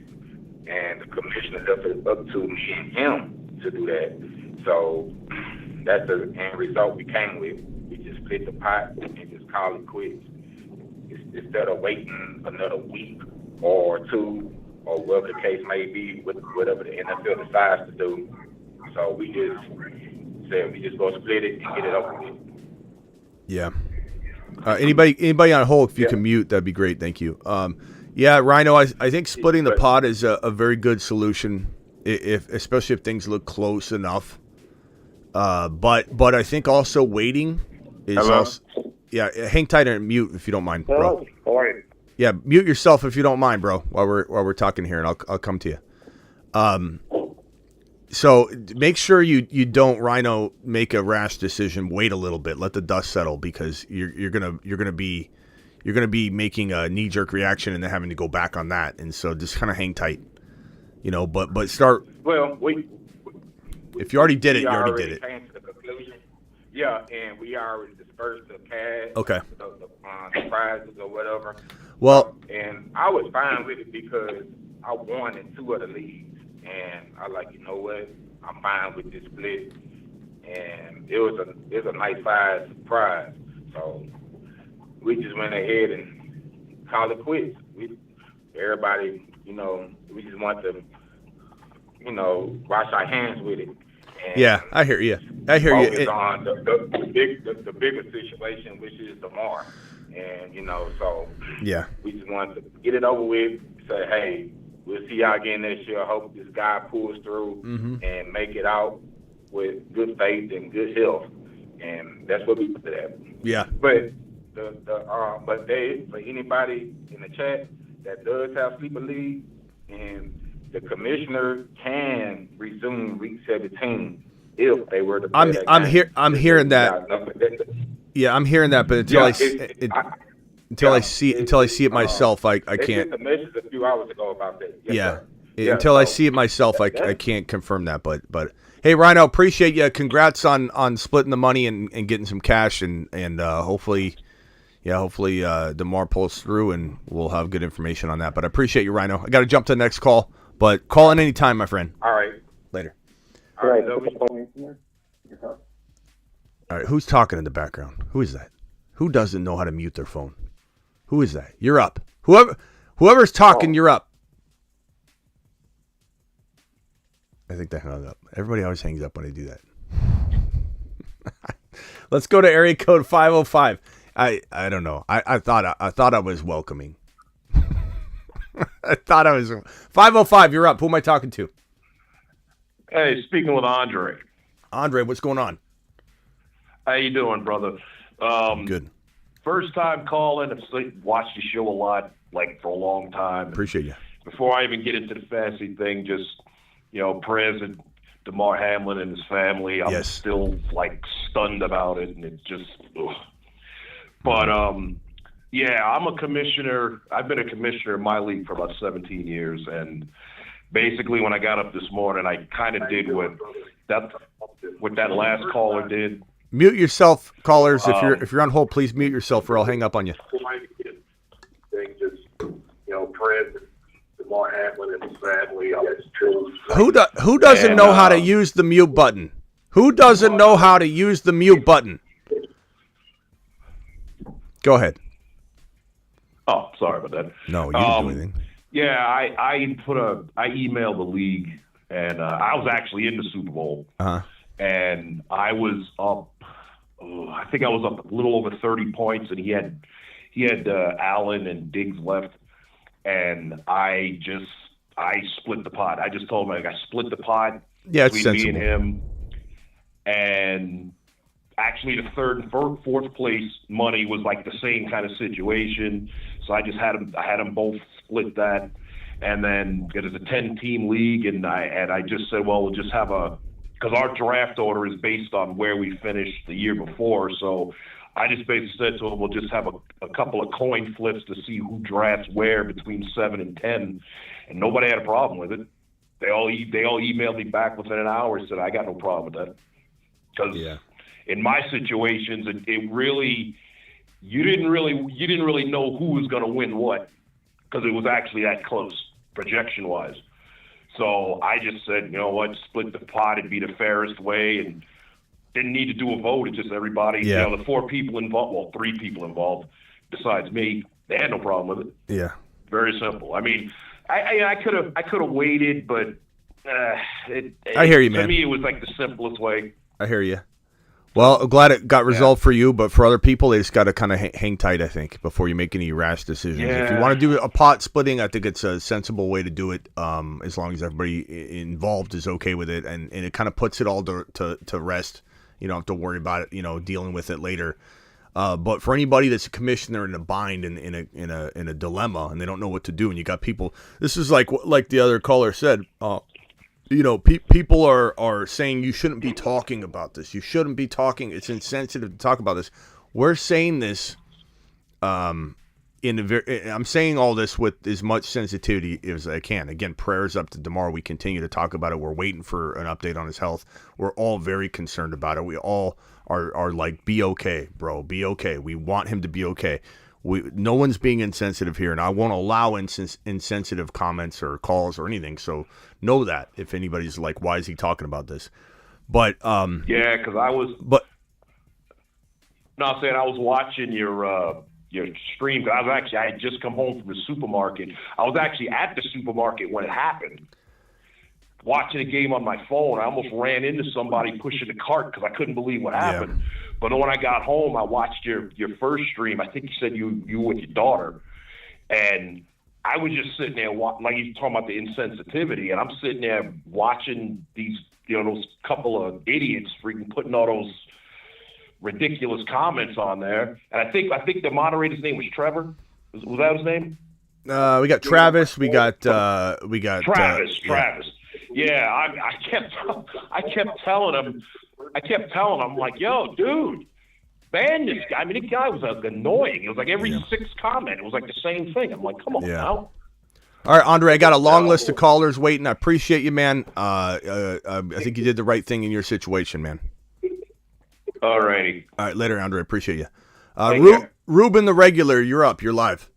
And the commissioner left it up to me and him to do that. So that's the end result we came with. We just split the pot and just call it quits. Instead of waiting another week or two, or whatever the case may be, with whatever the NFL decides to do. So we just said we just go split it and get it over with. Yeah. Anybody on hold, if you can mute, that'd be great. Thank you. Yeah, Rhino, I think splitting the pot is a very good solution, especially if things look close enough. But I think also waiting is also. Yeah, hang tight and mute if you don't mind, bro. All right. Yeah, mute yourself if you don't mind, bro, while we're talking here, and I'll come to you. So make sure you don't, Rhino, make a rash decision. Wait a little bit, let the dust settle, because you're gonna be making a knee jerk reaction and then having to go back on that, and so just kind of hang tight, But start. Well, if you already did it, you already did it. Came to the conclusion. Yeah, and we already dispersed the cash. Okay. The prizes or whatever. Well, And I was fine with it because I won in 2 of the leagues, and I like, you know what, I'm fine with this split, and it was a nice prize. So we just went ahead and called it quits. Everybody, we just want to, wash our hands with it. And yeah, I hear you. Focus on the bigger situation, which is tomorrow. And, so Yeah. we just wanted to get it over with, say, hey, we'll see y'all again next year. I hope this guy pulls through and make it out with good faith and good health. And that's what we put it at. Yeah. But but for anybody in the chat that does have sleeper league, and the commissioner can resume week 17 if they were to play that game. I'm hearing that. Yeah, I'm hearing that, but until I see it myself, I They can't. sent a message a few hours ago about that. Yes, Yeah. sir. Until I So see it myself, I can't confirm that. But hey, Rhino, appreciate you. Congrats on splitting the money and getting some cash, and hopefully DeMar pulls through, and we'll have good information on that. But I appreciate you, Rhino. I got to jump to the next call, but call in any time, my friend. All right. Later. All right. All right, who's talking in the background? Who is that? Who doesn't know how to mute their phone? Who is that? You're up. Whoever's talking, you're up. I think they hung up. Everybody always hangs up when I do that. Let's go to area code 505. I don't know. I thought I was welcoming. I thought I was 505. You're up. Who am I talking to? Hey, speaking with Andre. Andre, what's going on? How you doing, brother? Good. First time calling. I've watched the show a lot, for a long time. Appreciate you. Before I even get into the fantasy thing, just prayers to DeMar Hamlin and his family. I'm still stunned about it, and it's just. Ugh. But yeah, I'm a commissioner. I've been a commissioner in my league for about 17 years, and basically when I got up this morning, I kind of did what that last caller did. Mute yourself, callers. If you're on hold, please mute yourself, or I'll hang up on you. Just prayers to DeMar Hamlin and his family. Who doesn't know how to use the mute button? Who doesn't know how to use the mute button? Go ahead. Oh, sorry about that. No, you didn't do anything. Yeah, I emailed the league, and I was actually in the Super Bowl. And I was up. I think I was up a little over 30 points, and he had Allen and Diggs left, and I split the pot. I just told him I split the pot between me and him, and actually the third and fourth place money was the same kind of situation. So I just had them both split that, and then it is a 10-team league, and I just said, well, we'll just have because our draft order is based on where we finished the year before. So I just basically said to him, we'll just have a couple of coin flips to see who drafts where between 7 and 10, and nobody had a problem with it. They all emailed me back within an hour and said, I got no problem with that. Because in my situations, it really, you didn't really know who was going to win what, because it was actually that close projection wise. So I just said, you know what, split the pot. It'd be the fairest way, and didn't need to do a vote. It's just everybody, the 4 people involved, well, 3 people involved, besides me, they had no problem with it. Yeah. Very simple. I mean, I could have waited, but I hear you, man. To me, it was the simplest way. I hear you. Well, I'm glad it got resolved for you, but for other people, they just got to kind of hang tight, I think, before you make any rash decisions. Yeah. If you want to do a pot splitting, I think it's a sensible way to do it, as long as everybody involved is okay with it, and it kind of puts it all to rest. You don't have to worry about it, dealing with it later. But for anybody that's a commissioner in a bind, in a dilemma, and they don't know what to do, and you got people, this is like the other caller said. People are saying you shouldn't be talking about this. You shouldn't be talking. It's insensitive to talk about this. We're saying this I'm saying all this with as much sensitivity as I can. Again, prayers up to DeMar. We continue to talk about it. We're waiting for an update on his health. We're all very concerned about it. We all are like, be okay, bro. Be okay. We want him to be okay. No one's being insensitive here, and I won't allow insensitive comments or calls or anything. So know that if anybody's like, why is he talking about this? But yeah, because I was. But no, I'm saying I was watching your stream. I had just come home from the supermarket. I was actually at the supermarket when it happened, watching a game on my phone. I almost ran into somebody pushing the cart because I couldn't believe what happened. Yeah. But when I got home, I watched your first stream. I think you said you were with your daughter, and I was just sitting there like you talking about the insensitivity, and I'm sitting there watching these, those couple of idiots freaking putting all those ridiculous comments on there. And I think the moderator's name was Trevor. Was that his name? We got Travis. We got Travis. Travis. Yeah, I kept telling him, like, yo, dude, ban this guy. I mean, the guy was annoying. It was like every sixth comment, it was like the same thing. I'm like, come on now. All right, Andre, I got a long list of callers waiting. I appreciate you, man. I think you did the right thing in your situation, man. All righty. All right, later, Andre. Appreciate you. Ruben the Regular, you're up. You're live.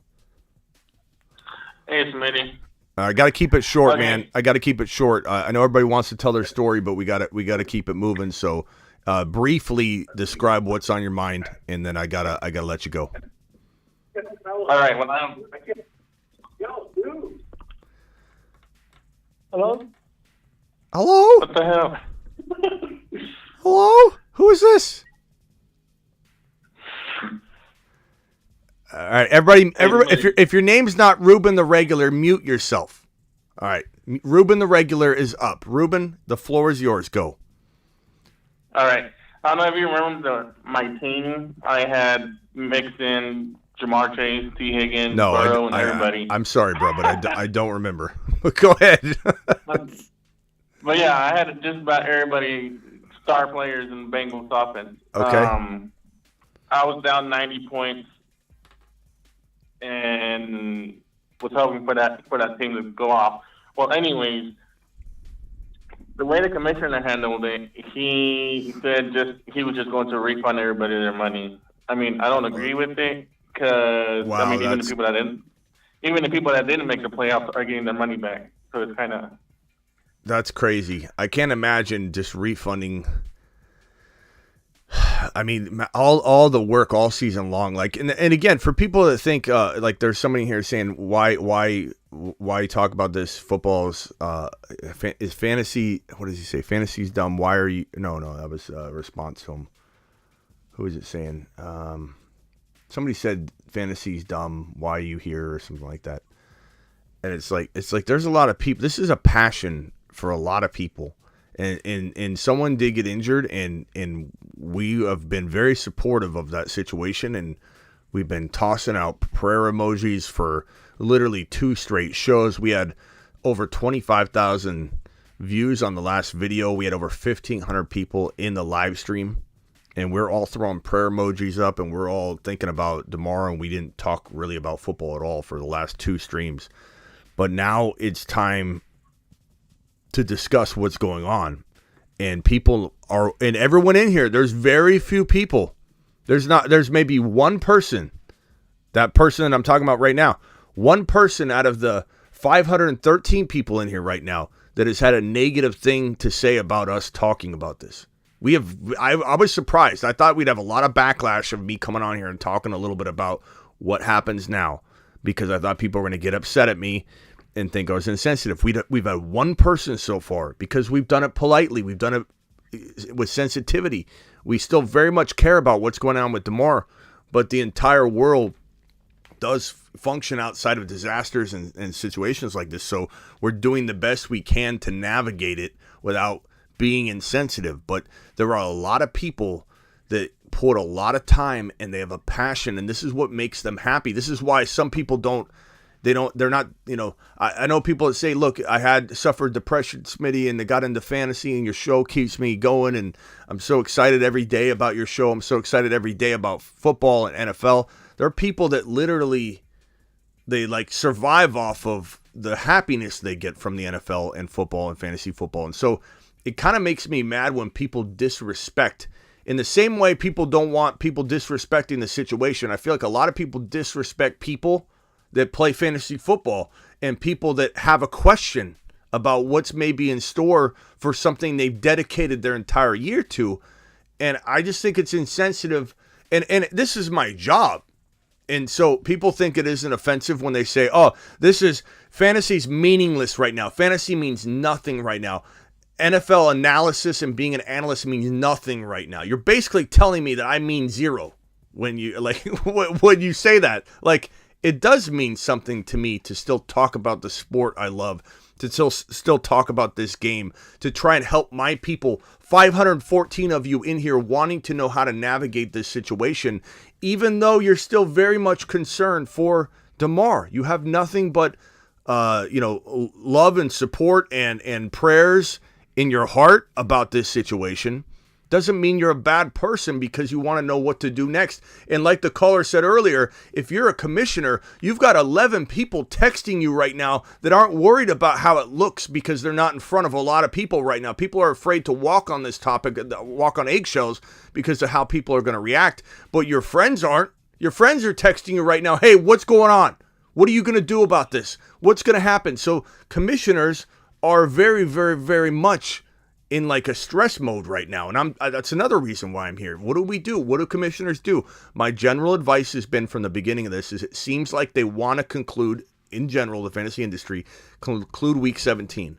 Hey, Smitty. I got to keep it short, man. I got to keep it short. I know everybody wants to tell their story, but we got to keep it moving. So, briefly describe what's on your mind, and then I gotta let you go. All right. Well, yo, dude. Hello. Hello. What the hell? Hello. Who is this? All right, everybody. If your name's not Ruben the Regular, mute yourself. All right, Ruben the Regular is up. Ruben, the floor is yours. Go. All right. I don't know if you remember my team. I had mixed in Jamar Chase, T. Higgins, Burrow, and everybody. I'm sorry, bro, but I don't remember. Go ahead. But yeah, I had just about everybody, star players in the Bengals offense. Okay. I was down 90 points and was hoping for that team to go off. Well, anyways, the way the commissioner handled it, he said he was just going to refund everybody their money. I mean, I don't agree with it because even the people that didn't make the playoffs are getting their money back. So it's kind of. That's crazy. I can't imagine just refunding. I mean, all the work all season long. Like, and again, for people that think like there's somebody here saying why talk about this? Football's is fantasy. What does he say? Fantasy's dumb. Why are you? No, that was a response to him. Who is it saying? Somebody said fantasy's dumb. Why are you here or something like that? And it's like there's a lot of people. This is a passion for a lot of people. And someone did get injured, and we have been very supportive of that situation, and we've been tossing out prayer emojis for literally 2 straight shows. We had over 25,000 views on the last video. We had over 1,500 people in the live stream, and we're all throwing prayer emojis up, and we're all thinking about tomorrow, and we didn't talk really about football at all for the last 2 streams. But now it's time to discuss what's going on, and people are, and everyone in here, there's very few people. There's maybe one person, that person that I'm talking about right now, one person out of the 513 people in here right now that has had a negative thing to say about us talking about this. I was surprised. I thought we'd have a lot of backlash of me coming on here and talking a little bit about what happens now, because I thought people were going to get upset at me and think I was insensitive. We've had one person so far, because we've done it politely. We've done it with sensitivity. We still very much care about what's going on with DeMar, but the entire world does function outside of disasters and situations like this. So we're doing the best we can to navigate it without being insensitive. But there are a lot of people that put a lot of time, and they have a passion, and this is what makes them happy. This is why some people they're not, I know people that say, look, I suffered depression, Smitty, and I got into fantasy, and your show keeps me going, and I'm so excited every day about your show. I'm so excited every day about football and NFL. There are people that literally, they like survive off of the happiness they get from the NFL and football and fantasy football. And so it kind of makes me mad when people disrespect In the same way people don't want people disrespecting the situation, I feel like a lot of people disrespect people that play fantasy football and people that have a question about what's maybe in store for something they've dedicated their entire year to. And I just think it's insensitive. And this is my job. And so people think it isn't offensive when they say, oh, fantasy's meaningless right now. Fantasy means nothing right now. NFL analysis and being an analyst means nothing right now. You're basically telling me that I mean zero when you when you say that. Like, it does mean something to me to still talk about the sport I love, to still talk about this game, to try and help my people, 514 of you in here wanting to know how to navigate this situation, even though you're still very much concerned for DeMar. You have nothing but love and support and prayers in your heart about this situation. Doesn't mean you're a bad person because you want to know what to do next. And like the caller said earlier, if you're a commissioner, you've got 11 people texting you right now that aren't worried about how it looks because they're not in front of a lot of people right now. People are afraid to walk on this topic, walk on eggshells because of how people are going to react. But your friends aren't. Your friends are texting you right now, hey, what's going on? What are you going to do about this? What's going to happen? So commissioners are very, very, very much in like a stress mode right now. And that's another reason why I'm here. What do we do? What do commissioners do? My general advice has been from the beginning of this is it seems like they want to conclude, in general, the fantasy industry, conclude week 17.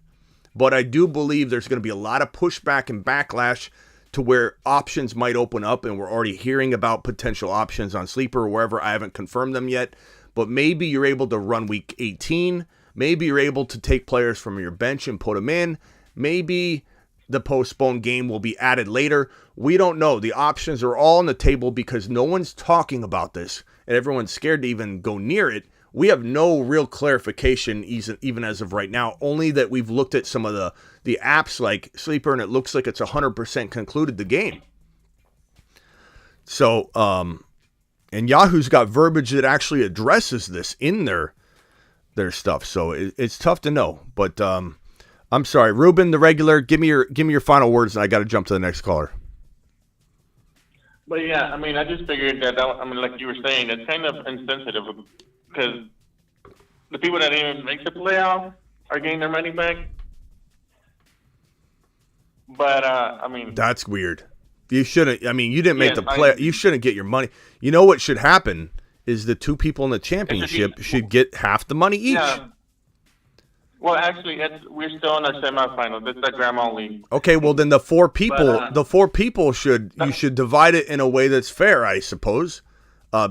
But I do believe there's going to be a lot of pushback and backlash to where options might open up. And we're already hearing about potential options on Sleeper or wherever. I haven't confirmed them yet. But maybe you're able to run week 18. Maybe you're able to take players from your bench and put them in. Maybe the postponed game will be added later. We don't know. The options are all on the table because no one's talking about this and everyone's scared to even go near it. We have no real clarification even as of right now, only that we've looked at some of the apps like Sleeper and it looks like it's 100% concluded the game. So, and Yahoo's got verbiage that actually addresses this in their stuff. So it's tough to know, but I'm sorry, Ruben, the regular. Give me your final words, and I got to jump to the next caller. But yeah, I mean, I just figured that. Like you were saying, it's kind of insensitive because the people that didn't even make the playoff are getting their money back. But I mean, that's weird. You shouldn't. I mean, you didn't make the play. You shouldn't get your money. You know what should happen is the two people in the championship should get half the money each. Yeah. Well, actually, we're still in our semifinal. This is the Grandma League. Okay, well then the four people you should divide it in a way that's fair, I suppose,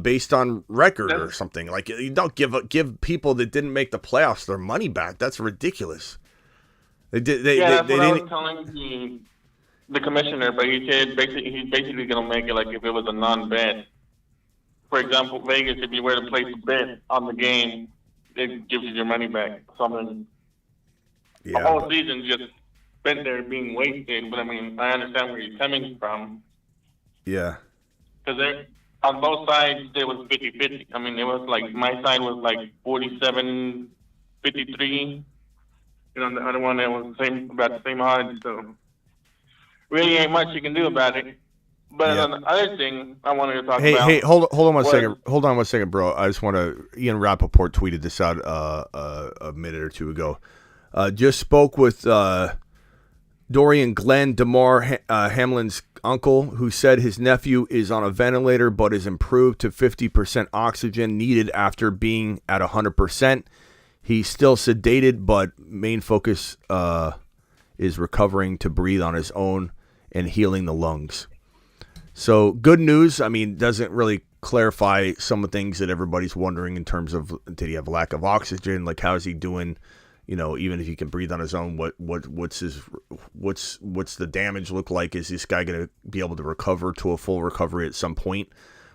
based on record or something. Like you don't give people that didn't make the playoffs their money back. That's ridiculous. That's what I was telling the commissioner, but he said he's basically going to make it like if it was a non-bet. For example, Vegas, if you were to place a bet on the game, it gives you your money back. Something. Yeah, the whole season just spent there being wasted, but I mean, I understand where you're coming from. Yeah. Because on both sides, there was 50-50. I mean, it was like, my side was like 47-53, and on the other one, it was about the same odds, so really ain't much you can do about it. But on the other thing I wanted to talk about... Hey, hold on one second. Hold on one second, bro. I just want to... Ian Rappaport tweeted this out a minute or two ago. Just spoke with Dorian Glenn, DeMar Hamlin's uncle, who said his nephew is on a ventilator but is improved to 50% oxygen needed after being at 100%. He's still sedated, but main focus is recovering to breathe on his own and healing the lungs. So good news. I mean, doesn't really clarify some of the things that everybody's wondering in terms of, did he have a lack of oxygen? Like, how is he doing? You know, even if he can breathe on his own, what's the damage look like? Is this guy going to be able to recover to a full recovery at some point?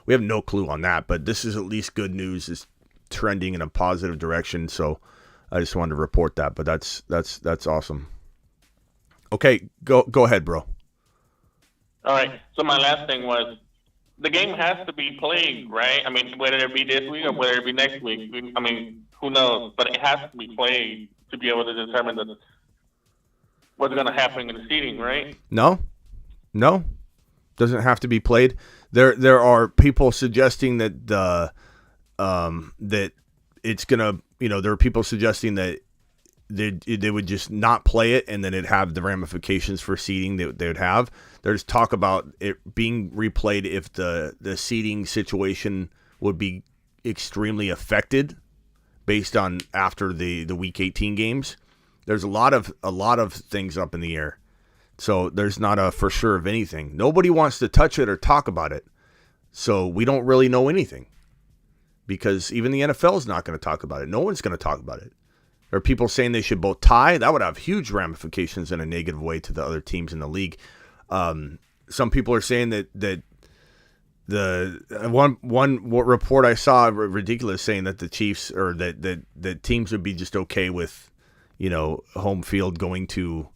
We have no clue on that, but this is at least good news. It's trending in a positive direction. So I just wanted to report that, but that's awesome. Okay, go ahead, bro. All right. So my last thing was, the game has to be played, right? I mean, whether it be this week or whether it be next week. I mean, who knows? But it has to be played to be able to determine what's going to happen in the seeding, right? No. Doesn't have to be played. There are people suggesting that that it's gonna, there are people suggesting that they would just not play it, and then it'd have the ramifications for seeding that they would have. There's talk about it being replayed if the seeding situation would be extremely affected based on after the Week 18 games. There's a lot of things up in the air. So there's not a for sure of anything. Nobody wants to touch it or talk about it. So we don't really know anything. Because even the NFL is not going to talk about it. No one's going to talk about it. There are people saying they should both tie. That would have huge ramifications in a negative way to the other teams in the league. Some people are saying that the one report I saw, ridiculous, saying that the Chiefs or that teams would be just okay with, home field going to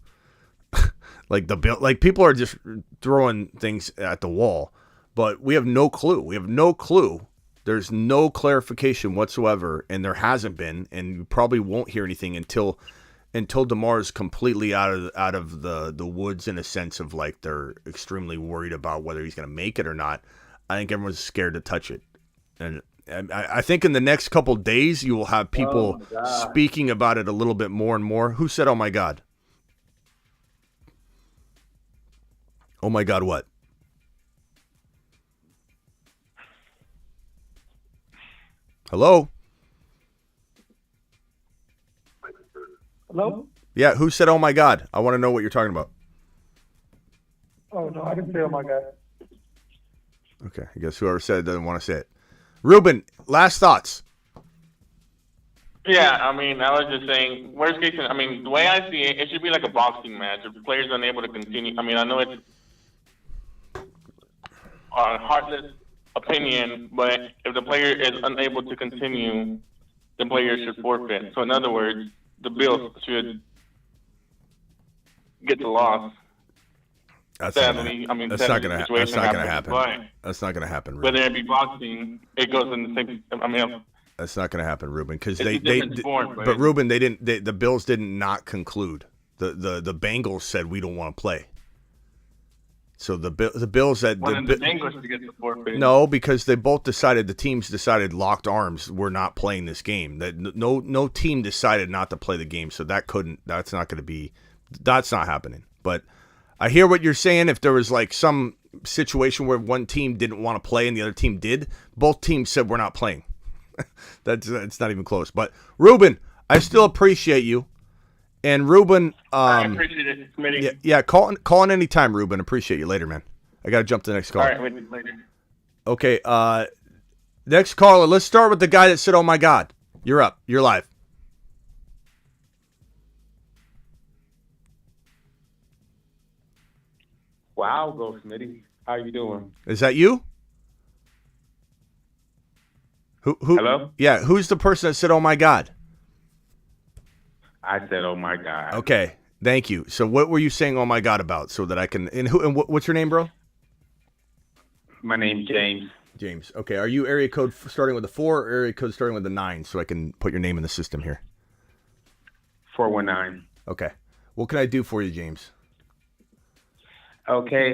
like the Bill. Like, people are just throwing things at the wall, but we have no clue. We have no clue. There's no clarification whatsoever, and there hasn't been, and you probably won't hear anything until DeMar's completely out of the woods, in a sense of like they're extremely worried about whether he's going to make it or not. I think everyone's scared to touch it, and I think in the next couple days you will have people speaking about it a little bit more and more. Who said, "Oh my God"? Oh my God, what? Hello? Hello? Yeah, who said, "Oh my God"? I want to know what you're talking about. Oh, no, I didn't say, oh, my God. Okay, I guess whoever said it doesn't want to say it. Ruben, last thoughts. Yeah, I was just saying, worst case, the way I see it, it should be like a boxing match. If the player's unable to continue, I know it's a heartless opinion, but if the player is unable to continue, the player should forfeit. So in other words, the Bills should get the loss. Sadly, that's not going to happen. But that's not going to happen, Ruben. Whether it be boxing, it goes in the same. That's not going to happen, Ruben, because sport, but Ruben, the Bills didn't not conclude. The Bengals said we don't want to play. So the Bills said the Bengals to get the forfeit. No, because the teams decided locked arms. We're not playing this game. That no team decided not to play the game. So that's not happening. But I hear what you're saying. If there was like some situation where one team didn't want to play and the other team did, both teams said we're not playing. It's not even close. But Ruben, I still appreciate you. And Ruben, I appreciate it, Smitty. Yeah, call in anytime, Ruben. Appreciate you. Later, man. I got to jump to the next call. All right, later. Okay, next caller. Let's start with the guy that said, "Oh my God." You're up. You're live. Wow, go Smitty. How you doing? Is that you? Who? Hello? Yeah, who's the person that said, "Oh my God"? I said, "Oh my God." Okay, thank you. So, what were you saying, "Oh my God" about, so that I can? And what's your name, bro? My name's James. James. Okay, are you area code starting with a 4 or area code starting with a 9, so I can put your name in the system here? 419. Okay. What can I do for you, James? Okay.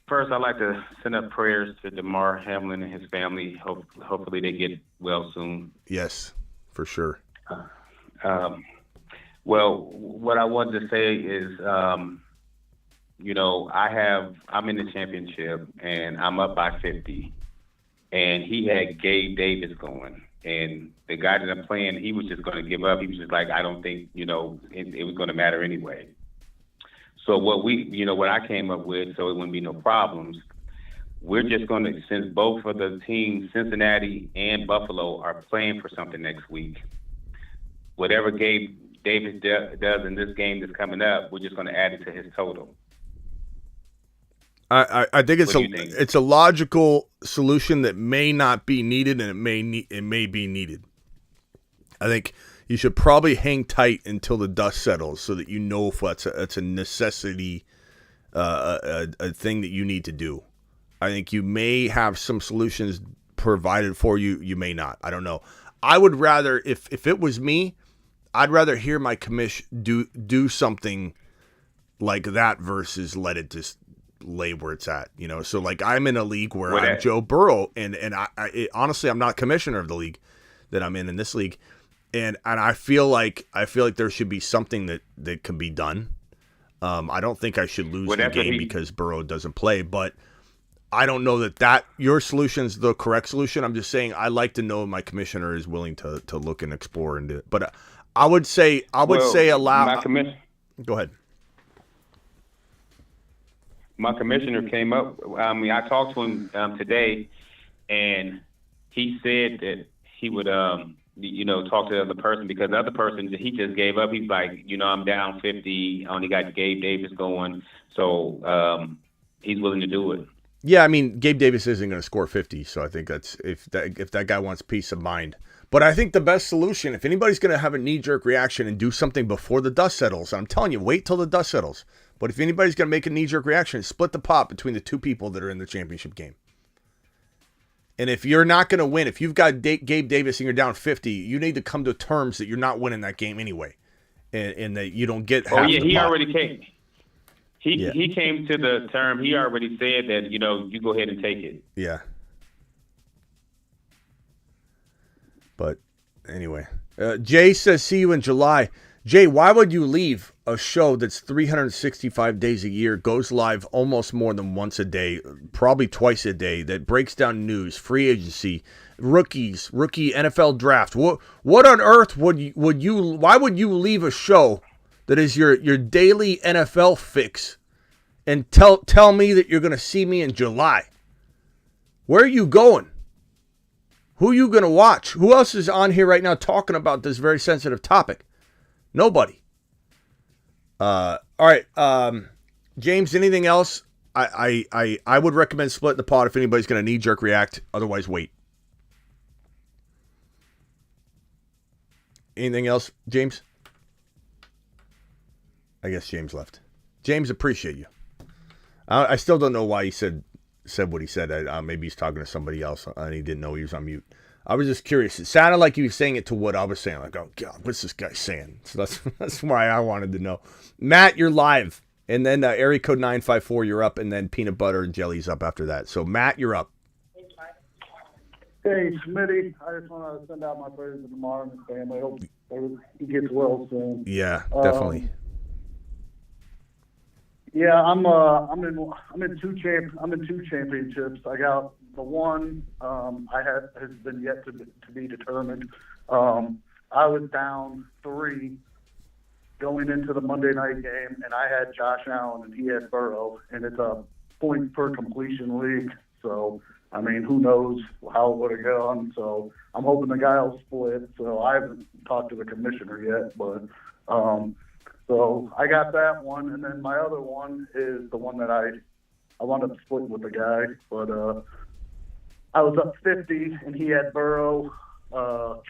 First, I'd like to send up prayers to DeMar Hamlin and his family. Hopefully, they get well soon. Yes, for sure. Well, what I wanted to say is, I'm in the championship and I'm up by 50, and he had Gabe Davis going, and the guy that I'm playing, he was just going to give up. He was just like, I don't think, it was going to matter anyway. So what I came up with, so it wouldn't be no problems, we're just going to, since both of the teams, Cincinnati and Buffalo, are playing for something next week, whatever Gabe Davis does in this game that's coming up, we're just going to add it to his total. I think it's a logical solution that may not be needed, and it may be needed. I think you should probably hang tight until the dust settles, so that you know if that's a necessity, a thing that you need to do. I think you may have some solutions provided for you. You may not. I don't know. I would rather, if it was me, I'd rather hear my commish do something like that versus let it just lay where it's at, you know. So like I'm in a league where I'm Joe Burrow, and honestly, I'm not commissioner of the league that I'm in this league, and I feel like there should be something that can be done. I don't think I should lose the game because Burrow doesn't play, but I don't know that your solution is the correct solution. I'm just saying I like to know my commissioner is willing to look and explore and do it. But I would say allow. Go ahead. My commissioner came up. I mean, I talked to him today, and he said that he would, talk to the other person because the other person, he just gave up. He's like, I'm down 50. I only got Gabe Davis going, so he's willing to do it. Yeah, I mean, Gabe Davis isn't going to score 50, so I think that's if that guy wants peace of mind. But I think the best solution, if anybody's going to have a knee-jerk reaction and do something before the dust settles, I'm telling you, wait till the dust settles. But if anybody's going to make a knee-jerk reaction, split the pot between the two people that are in the championship game. And if you're not going to win, if you've got Gabe Davis and you're down 50, you need to come to terms that you're not winning that game anyway, and that you don't get half the pot. Already came. He came to the term. He already said that, you go ahead and take it. Yeah. But anyway, Jay says, see you in July. Jay, why would you leave a show that's 365 days a year, goes live almost more than once a day, probably twice a day, that breaks down news, free agency, rookie NFL draft? What on earth why would you leave a show that is your daily NFL fix and tell me that you're going to see me in July? Where are you going? Who are you going to watch? Who else is on here right now talking about this very sensitive topic? Nobody. All right. James, anything else? I would recommend split the pot if anybody's going to knee-jerk react. Otherwise, wait. Anything else, James? I guess James left. James, appreciate you. I still don't know why he said what he said. Maybe he's talking to somebody else and he didn't know he was on mute. I was just curious. It sounded like he was saying it to what I was saying. Like, oh, God, what's this guy saying? So that's why I wanted to know. Matt, you're live. And then area code 954, you're up. And then peanut butter and jelly's up after that. So, Matt, you're up. Hey, Smitty. I just want to send out my prayers to Lamar and his family. I hope he gets well soon. Yeah, definitely. Yeah, I'm in two championships. I got the one has been yet to be determined. I was down 3 going into the Monday night game, and I had Josh Allen and he had Burrow, and it's a point per completion league. So I mean, who knows how it would have gone? So I'm hoping the guy will split. So I haven't talked to the commissioner yet, but. So I got that one, and then my other one is the one that I wound up splitting with the guy. But I was up 50, and he had Burrow,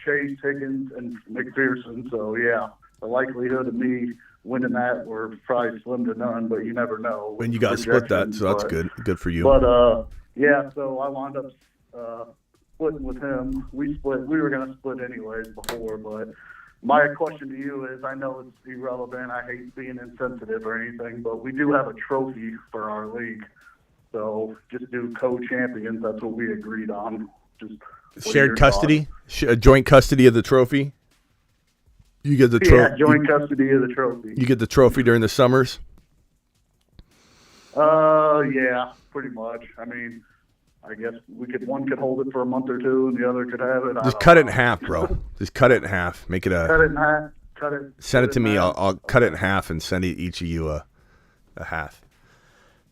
Chase, Higgins, and McPherson. So, yeah, the likelihood of me winning that were probably slim to none, but you never know. When you got to split that, so that's good. Good for you. But, yeah, so I wound up splitting with him. We were going to split anyways before, but my question to you is, I know it's irrelevant. I hate being insensitive or anything, but we do have a trophy for our league. So just do co-champions. That's what we agreed on. Just shared custody, joint custody of the trophy. You get the trophy. Yeah, joint custody of the trophy. You get the trophy during the summers. Yeah, pretty much. I mean, I guess one could hold it for a month or two, and the other could have it. Just cut it in half, bro. Just cut it in half. Make it a. Cut it in half. Cut it. Send it to me. I'll cut it in half and send each of you a half.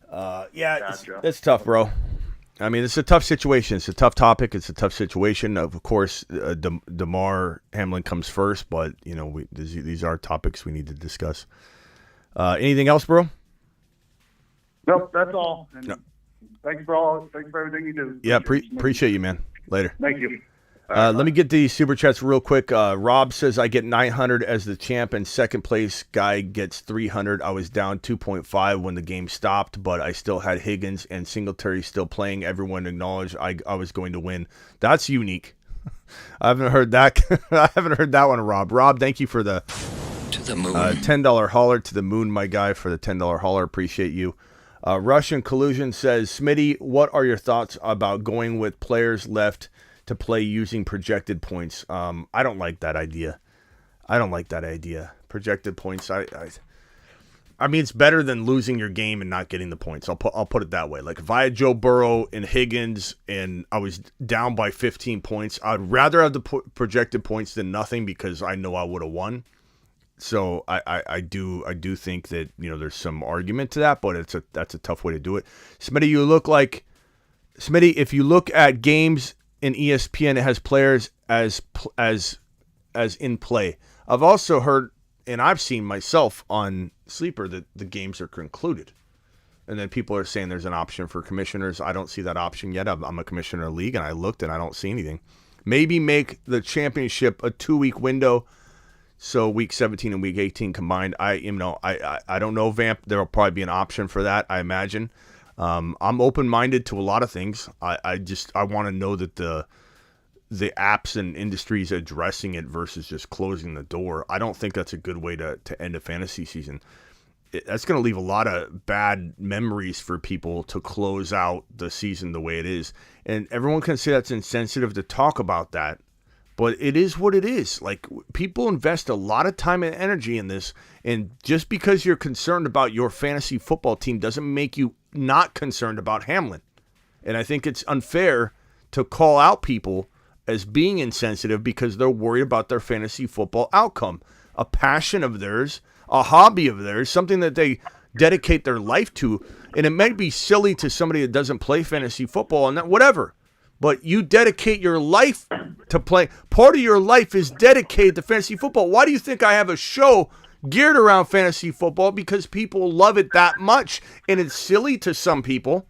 Yeah, gotcha. It's tough, bro. I mean, it's a tough situation. It's a tough topic. It's a tough situation. Of course, DeMar Hamlin comes first, but you know, these are topics we need to discuss. Anything else, bro? Nope, that's all. And no. Thanks for everything you do. Yeah, appreciate you, man. Later. Thank you. Let me get the super chats real quick. Rob says, I get 900 as the champ, and second place guy gets 300. I was down 2.5 when the game stopped, but I still had Higgins and Singletary still playing. Everyone acknowledged I was going to win. That's unique. I haven't heard that. I haven't heard that one, Rob. Rob, thank you for the to the moon $10 hauler to the moon, my guy, for the $10 hauler. Appreciate you. Russian Collusion says, Smitty, what are your thoughts about going with players left to play using projected points? I don't like that idea. Projected points. I mean, it's better than losing your game and not getting the points. I'll put it that way. Like if I had Joe Burrow and Higgins and I was down by 15 points, I'd rather have the projected points than nothing because I know I would have won. So I do think that there's some argument to that, but that's a tough way to do it. Smitty, if you look at games in ESPN, it has players as in play. I've also heard. And I've seen myself on Sleeper that the games are concluded. And then people are saying there's an option for commissioners. I don't see that option yet. I'm a commissioner of the league, and I looked, and I don't see anything. Maybe make the championship a 2-week window, so week 17 and week 18 combined. I don't know, Vamp. There will probably be an option for that, I imagine. I'm open-minded to a lot of things. I want to know that the apps and industries addressing it versus just closing the door. I don't think that's a good way to end a fantasy season. That's going to leave a lot of bad memories for people to close out the season the way it is. And everyone can say that's insensitive to talk about that, but it is what it is. Like, people invest a lot of time and energy in this, and just because you're concerned about your fantasy football team doesn't make you not concerned about Hamlin. And I think it's unfair to call out people as being insensitive because they're worried about their fantasy football outcome. A passion of theirs, a hobby of theirs, something that they dedicate their life to. And it might be silly to somebody that doesn't play fantasy football and that, whatever. But you dedicate your life to play. Part of your life is dedicated to fantasy football. Why do you think I have a show geared around fantasy football? Because people love it that much. And it's silly to some people.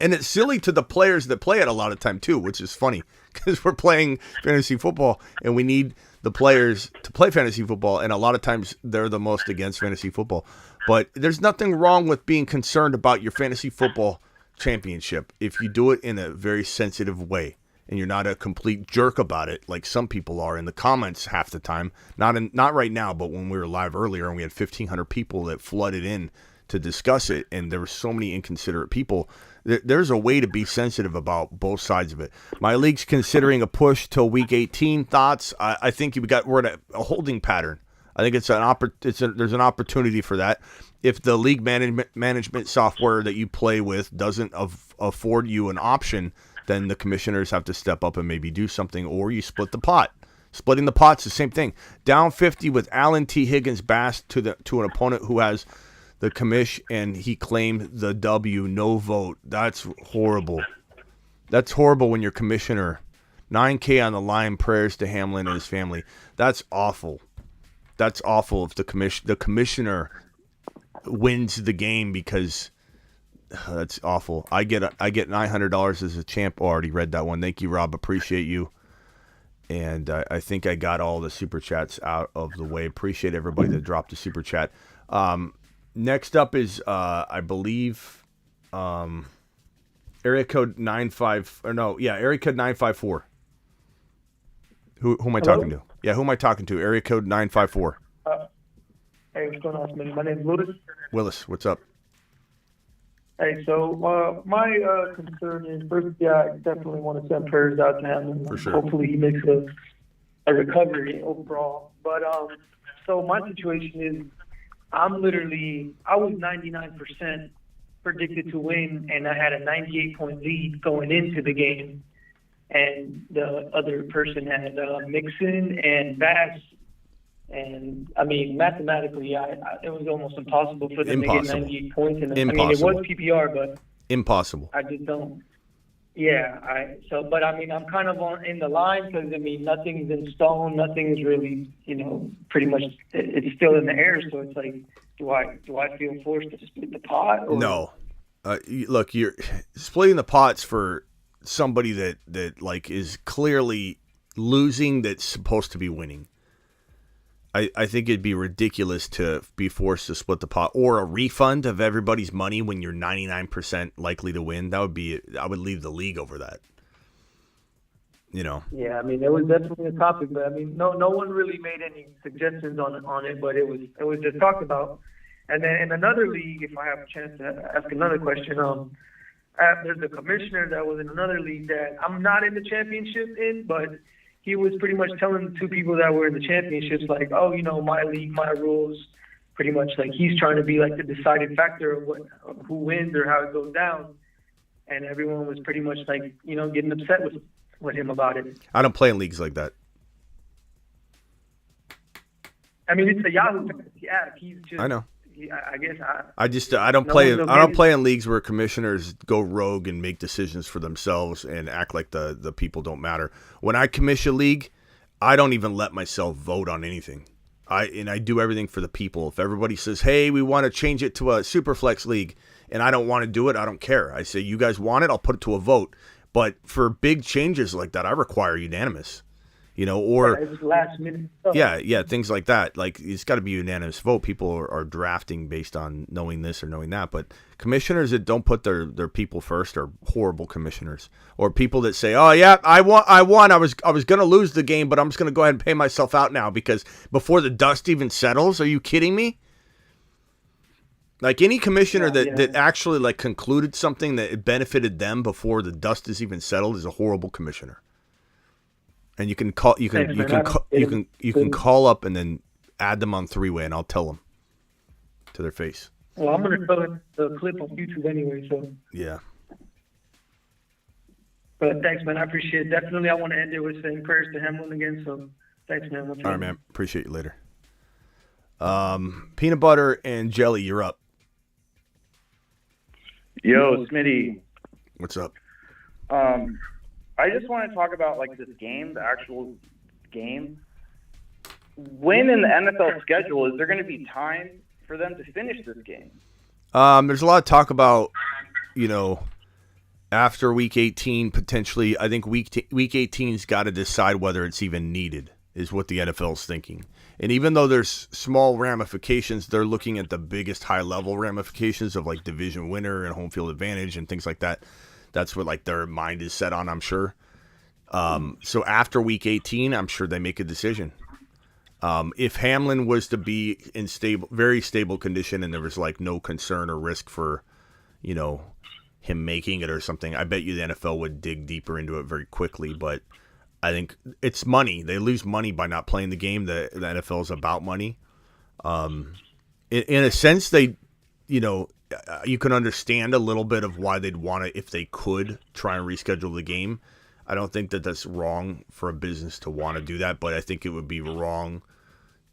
And it's silly to the players that play it a lot of time too, which is funny because we're playing fantasy football and we need the players to play fantasy football. And a lot of times they're the most against fantasy football. But there's nothing wrong with being concerned about your fantasy football championship if you do it in a very sensitive way and you're not a complete jerk about it like some people are in the comments half the time. Not right now, but when we were live earlier and we had 1,500 people that flooded in to discuss it, and there were so many inconsiderate people. There's a way to be sensitive about both sides of it. My league's considering a push till week 18. Thoughts? I think we're at a holding pattern. I think there's an opportunity for that. If the league management software that you play with doesn't afford you an option, then the commissioners have to step up and maybe do something, or you split the pot. Splitting the pot's the same thing. Down 50 with Allen T. Higgins Bass to an opponent who has the commish, and he claimed the W, no vote. That's horrible. That's horrible when you're commissioner. 9K on the line, prayers to Hamlin and his family. That's awful. That's awful if the commissioner wins the game, because that's awful. I get $900 as a champ. Oh, I already read that one. Thank you, Rob. Appreciate you. And I think I got all the super chats out of the way. Appreciate everybody that dropped the super chat. Next up is, I believe, area code 954. Who am I talking to? Yeah, who am I talking to? Area code 954. Hey, what's going on, man? My name's Willis, what's up? Hey, so my concern is, first, I definitely want to send prayers out to him. For sure. Hopefully he makes a recovery overall. But so my situation is, I was 99% predicted to win, and I had a 98-point lead going into the game. And the other person had Mixon and Bass. And, I mean, mathematically, it was almost impossible for them to get 98 points. And, I mean, it was PPR, but impossible. I just don't. Yeah, but I mean, I'm kind of in the line because, I mean, nothing's in stone, nothing's really, pretty much, it's still in the air. So it's like, do I feel forced to split the pot? Or? No. Look, you're splitting the pots for somebody that like is clearly losing that's supposed to be winning. I think it'd be ridiculous to be forced to split the pot or a refund of everybody's money when you're 99% likely to win. I would leave the league over that. Yeah, I mean, it was definitely a topic, but I mean, no one really made any suggestions on it, but it was just talked about. And then in another league, if I have a chance to ask another question, there's a commissioner that was in another league that I'm not in the championship in, but he was pretty much telling the two people that were in the championships, like, oh, my league, my rules, pretty much like he's trying to be like the deciding factor of who wins or how it goes down. And everyone was pretty much like, getting upset with him about it. I don't play in leagues like that. I mean, it's a Yahoo Fantasy app. He's just, I know. I guess I don't play in leagues where commissioners go rogue and make decisions for themselves and act like the people don't matter. When I commission a league, I don't even let myself vote on anything. I do everything for the people. If everybody says, "Hey, we want to change it to a Superflex league," and I don't want to do it, I don't care. I say, "You guys want it? I'll put it to a vote." But for big changes like that, I require unanimous. Or last minute stuff. Yeah, things like that. Like, it's got to be a unanimous vote. People are drafting based on knowing this or knowing that. But commissioners that don't put their people first are horrible commissioners. Or people that say, "Oh yeah, I won. I was going to lose the game, but I'm just going to go ahead and pay myself out now because before the dust even settles." Are you kidding me? Like, any commissioner that actually like concluded something that benefited them before the dust is even settled is a horrible commissioner. And you can call up and then add them on three-way, and I'll tell them to their face. Well, I'm gonna throw the clip on YouTube anyway, so. Yeah. But thanks, man. I appreciate it. Definitely, I want to end it with saying prayers to Hamlin again. So thanks, man. All right, man. Appreciate you later. Peanut butter and jelly, you're up. Yo, Smitty. What's up? I just want to talk about like this game, the actual game. When in the NFL schedule is there going to be time for them to finish this game? There's a lot of talk about, after week 18 potentially. I think week 18's got to decide whether it's even needed, is what the NFL's thinking. And even though there's small ramifications, they're looking at the biggest high-level ramifications of like division winner and home field advantage and things like that. That's what like their mind is set on, I'm sure. So after week 18, I'm sure they make a decision. If Hamlin was to be in very stable condition and there was like no concern or risk for, him making it or something, I bet you the NFL would dig deeper into it very quickly. But I think it's money. They lose money by not playing the game. The NFL is about money. In a sense, they, you can understand a little bit of why they'd want to, if they could, try and reschedule the game. I don't think that that's wrong for a business to want to do that, but I think it would be wrong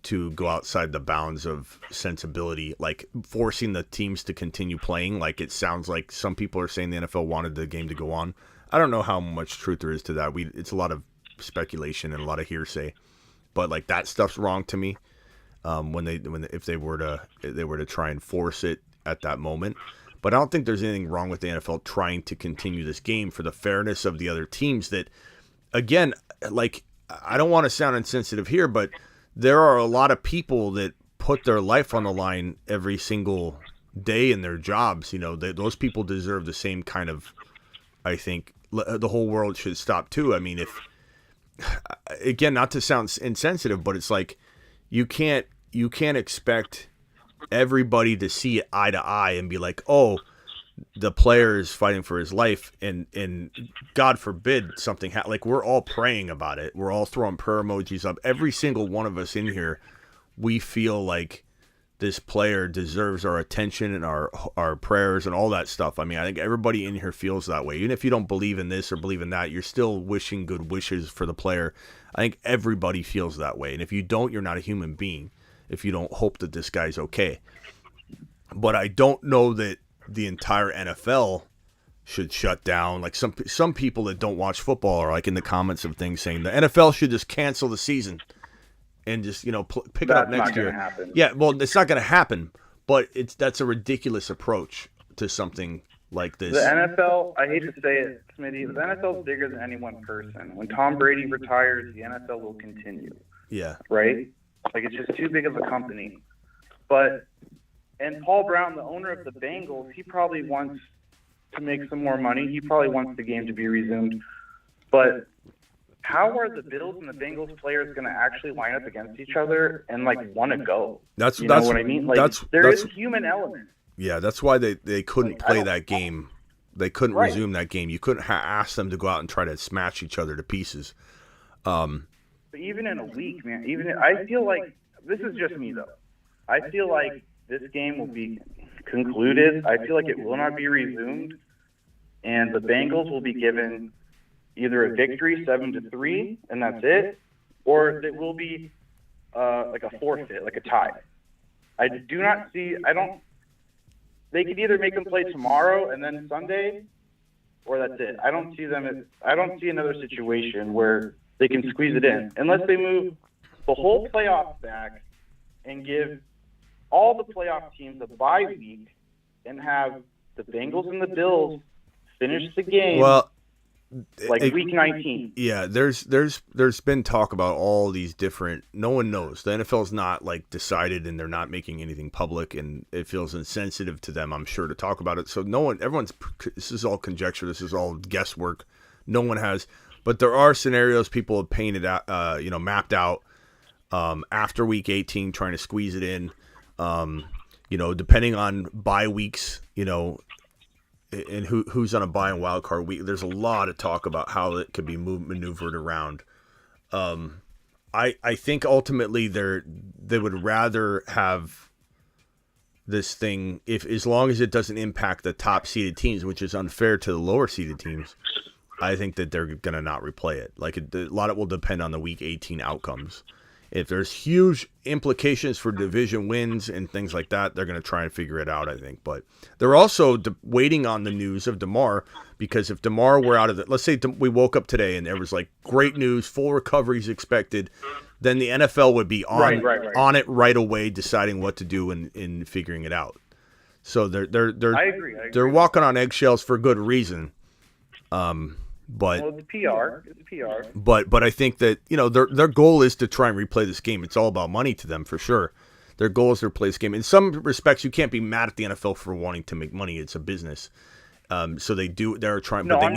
to go outside the bounds of sensibility, like forcing the teams to continue playing. Like, it sounds like some people are saying the NFL wanted the game to go on. I don't know how much truth there is to that. It's a lot of speculation and a lot of hearsay, but like that stuff's wrong to me. If they were to try and force it at that moment. But I don't think there's anything wrong with the NFL trying to continue this game for the fairness of the other teams that, again, like, I don't want to sound insensitive here, but there are a lot of people that put their life on the line every single day in their jobs. Those people deserve the same kind of, I think, the whole world should stop too. I mean, again, not to sound insensitive, but it's like, you can't expect everybody to see it eye to eye and be like, oh, the player is fighting for his life, and God forbid something like, we're all praying about it. We're all throwing prayer emojis up. Every single one of us in here, we feel like this player deserves our attention and our prayers and all that stuff. I mean, I think everybody in here feels that way. Even if you don't believe in this or believe in that, you're still wishing good wishes for the player. I think everybody feels that way. And if you don't, you're not a human being. If you don't hope that this guy's okay. But I don't know that the entire NFL should shut down. Like some people that don't watch football are like in the comments of things saying the NFL should just cancel the season and just, pick it up next year. Happen. Yeah, well, it's not going to happen, but that's a ridiculous approach to something like this. The NFL, I hate to say it, Smitty, the NFL is bigger than any one person. When Tom Brady retires, the NFL will continue. Yeah. Right? Like, it's just too big of a company. And Paul Brown, the owner of the Bengals, he probably wants to make some more money. He probably wants the game to be resumed. But how are the Bills and the Bengals players going to actually line up against each other and like want to go? That's know what I mean? Like there is a human element. Yeah, that's why they couldn't play that game. They couldn't resume that game. You couldn't ask them to go out and try to smash each other to pieces. But even in a week, man, I feel like this is just me though. I feel like this game will be concluded. I feel like it will not be resumed, and the Bengals will be given either a victory 7-3, and that's it, or it will be like a forfeit, like a tie. I do not see. They could either make them play tomorrow and then Sunday, or that's it. I don't see another situation where they can squeeze it in unless they move the whole playoffs back and give all the playoff teams a bye week and have the Bengals and the Bills finish the game. Well, week 19. Yeah, there's been talk about all these different. No one knows. The NFL's not like decided, and they're not making anything public, and it feels insensitive to them, I'm sure, to talk about it. So this is all conjecture. This is all guesswork. No one has, but there are scenarios people have painted out, mapped out after week 18, trying to squeeze it in. Depending on bye weeks, and who's on a bye and wild card week. There's a lot of talk about how it could be maneuvered around. I think ultimately they would rather have this thing as long as it doesn't impact the top seeded teams, which is unfair to the lower seeded teams. I think that they're gonna not replay it. Like a lot of it will depend on the week 18 outcomes. If there's huge implications for division wins and things like that, they're going to try and figure it out, I think. But they're also waiting on the news of DeMar, because if DeMar were out of it, let's say we woke up today and there was like great news, full recoveries expected, then the NFL would be on it right away, deciding what to do and figuring it out. So they're I agree. They're walking on eggshells for good reason. But it's PR. It's PR. But I think that their goal is to try and replay this game. It's all about money to them for sure. Their goal is to replay this game. In some respects, you can't be mad at the NFL for wanting to make money. It's a business. So they're trying, but they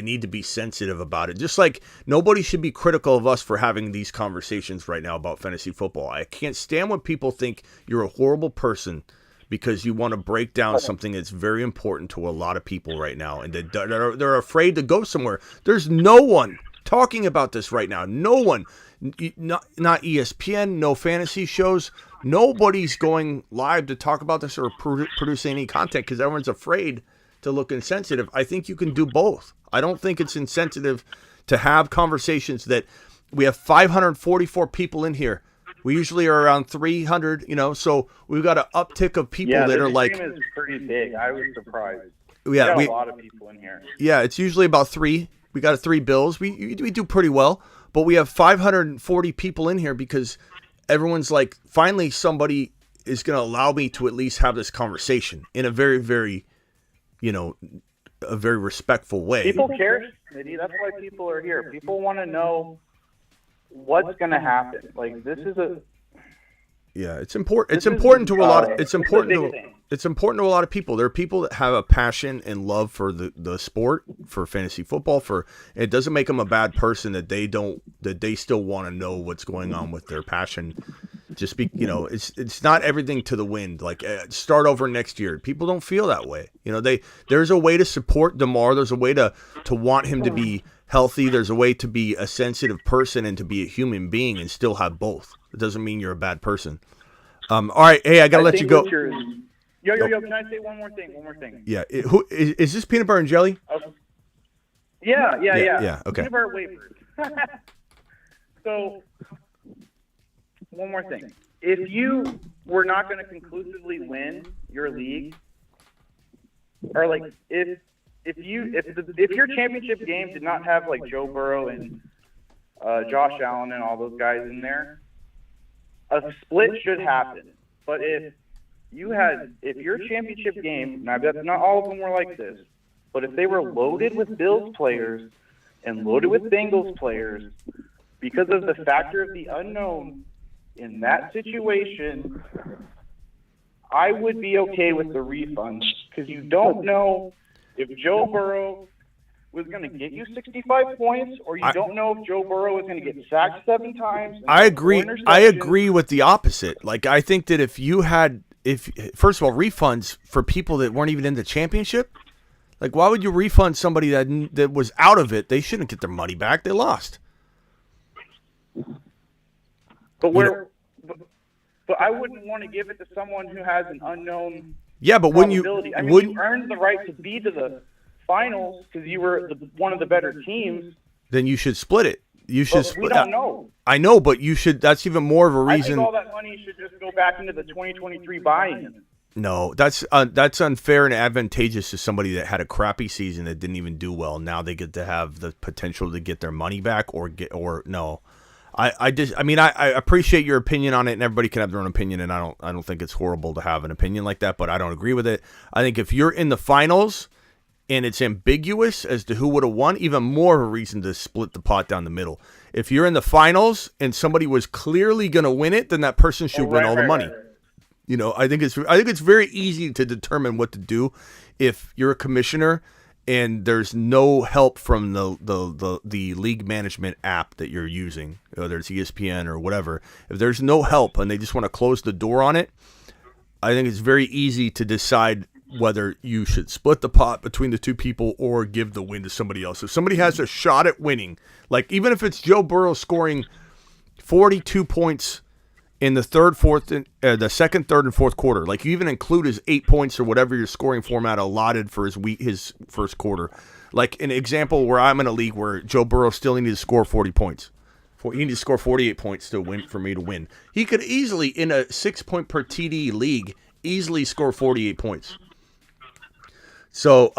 need to be sensitive about it. Just like nobody should be critical of us for having these conversations right now about fantasy football. I can't stand when people think you're a horrible person because you want to break down something that's very important to a lot of people right now, and they're afraid to go somewhere. There's no one talking about this right now. No one, not ESPN, no fantasy shows. Nobody's going live to talk about this or producing any content because everyone's afraid to look insensitive. I think you can do both. I don't think it's insensitive to have conversations that we have 544 people in here. We usually are around 300, so we've got an uptick of people that are like. Yeah, the team is pretty big. I was surprised. Yeah, we got a lot of people in here. Yeah, it's usually about 3. We got 3 Bills. We do pretty well, but we have 540 people in here because everyone's like, finally somebody is going to allow me to at least have this conversation in a very, very, a very respectful way. People care, Smitty. That's why people are here. People want to know what's going to happen. Like, this is a. Yeah, it's important. It's important to a lot. It's important to a lot of people. There are people that have a passion and love for the sport, for fantasy football. It doesn't make them a bad person that they still want to know what's going on with their passion. Just it's not everything to the wind. Like start over next year. People don't feel that way. There's a way to support DeMar. There's a way to want him to be healthy. There's a way to be a sensitive person and to be a human being and still have both. It doesn't mean you're a bad person. All right. Hey, I got to let you go. Yo, can I say one more thing? Yeah. Who is this peanut butter and jelly? Yeah. Okay. Peanut butter wafers. So, one more thing. If you were not going to conclusively win your league, or like if your championship game did not have like Joe Burrow and Josh Allen and all those guys in there, a split should happen. But if your championship game, now that's not all of them were like this, but if they were loaded with Bills players and loaded with Bengals players, because of the factor of the unknown in that situation, I would be okay with the refund because you don't know if Joe Burrow was going to get you 65 points, or you don't know if Joe Burrow is going to get sacked 7 times. I agree with the opposite. Like, I think that if first of all, refunds for people that weren't even in the championship, like, why would you refund somebody that was out of it? They shouldn't get their money back. They lost. But but I wouldn't want to give it to someone who has an unknown. Yeah, but when you you earned the right to be to the finals because you were one of the better teams, then you should split it. You should split. We don't know. I know, but you should. That's even more of a reason. I think all that money should just go back into the 2023 buy-in. No, that's unfair and advantageous to somebody that had a crappy season that didn't even do well. Now they get to have the potential to get their money back or no. I appreciate your opinion on it, and everybody can have their own opinion, and I don't think it's horrible to have an opinion like that, but I don't agree with it. I think if you're in the finals and it's ambiguous as to who would have won, even more of a reason to split the pot down the middle. If you're in the finals and somebody was clearly going to win it, then that person should win all the money. Right. You know, I think it's very easy to determine what to do if you're a commissioner and there's no help from the league management app that you're using, whether it's ESPN or whatever. If there's no help and they just want to close the door on it, I think it's very easy to decide whether you should split the pot between the two people or give the win to somebody else. If somebody has a shot at winning, like even if it's Joe Burrow scoring 42 points in the the second, third, and fourth quarter, like you even include his 8 points or whatever your scoring format allotted for his first quarter. Like an example where I'm in a league where Joe Burrow still needs to score 40 points. He needs to score 48 points to win for me to win. He could easily, in a 6-point per TD league, easily score 48 points. So,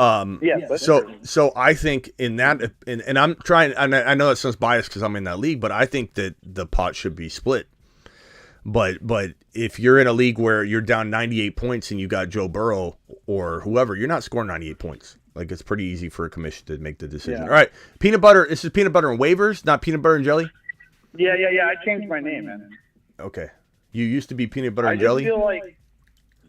so I think in that, and I'm trying, and I know that sounds biased because I'm in that league, but I think that the pot should be split. But if you're in a league where you're down 98 points and you got Joe Burrow or whoever, you're not scoring 98 points. Like, it's pretty easy for a commission to make the decision. Yeah. All right, peanut butter. This is peanut butter and waivers, not peanut butter and jelly. Yeah. I changed my name, man. Okay, you used to be peanut butter and jelly. I feel like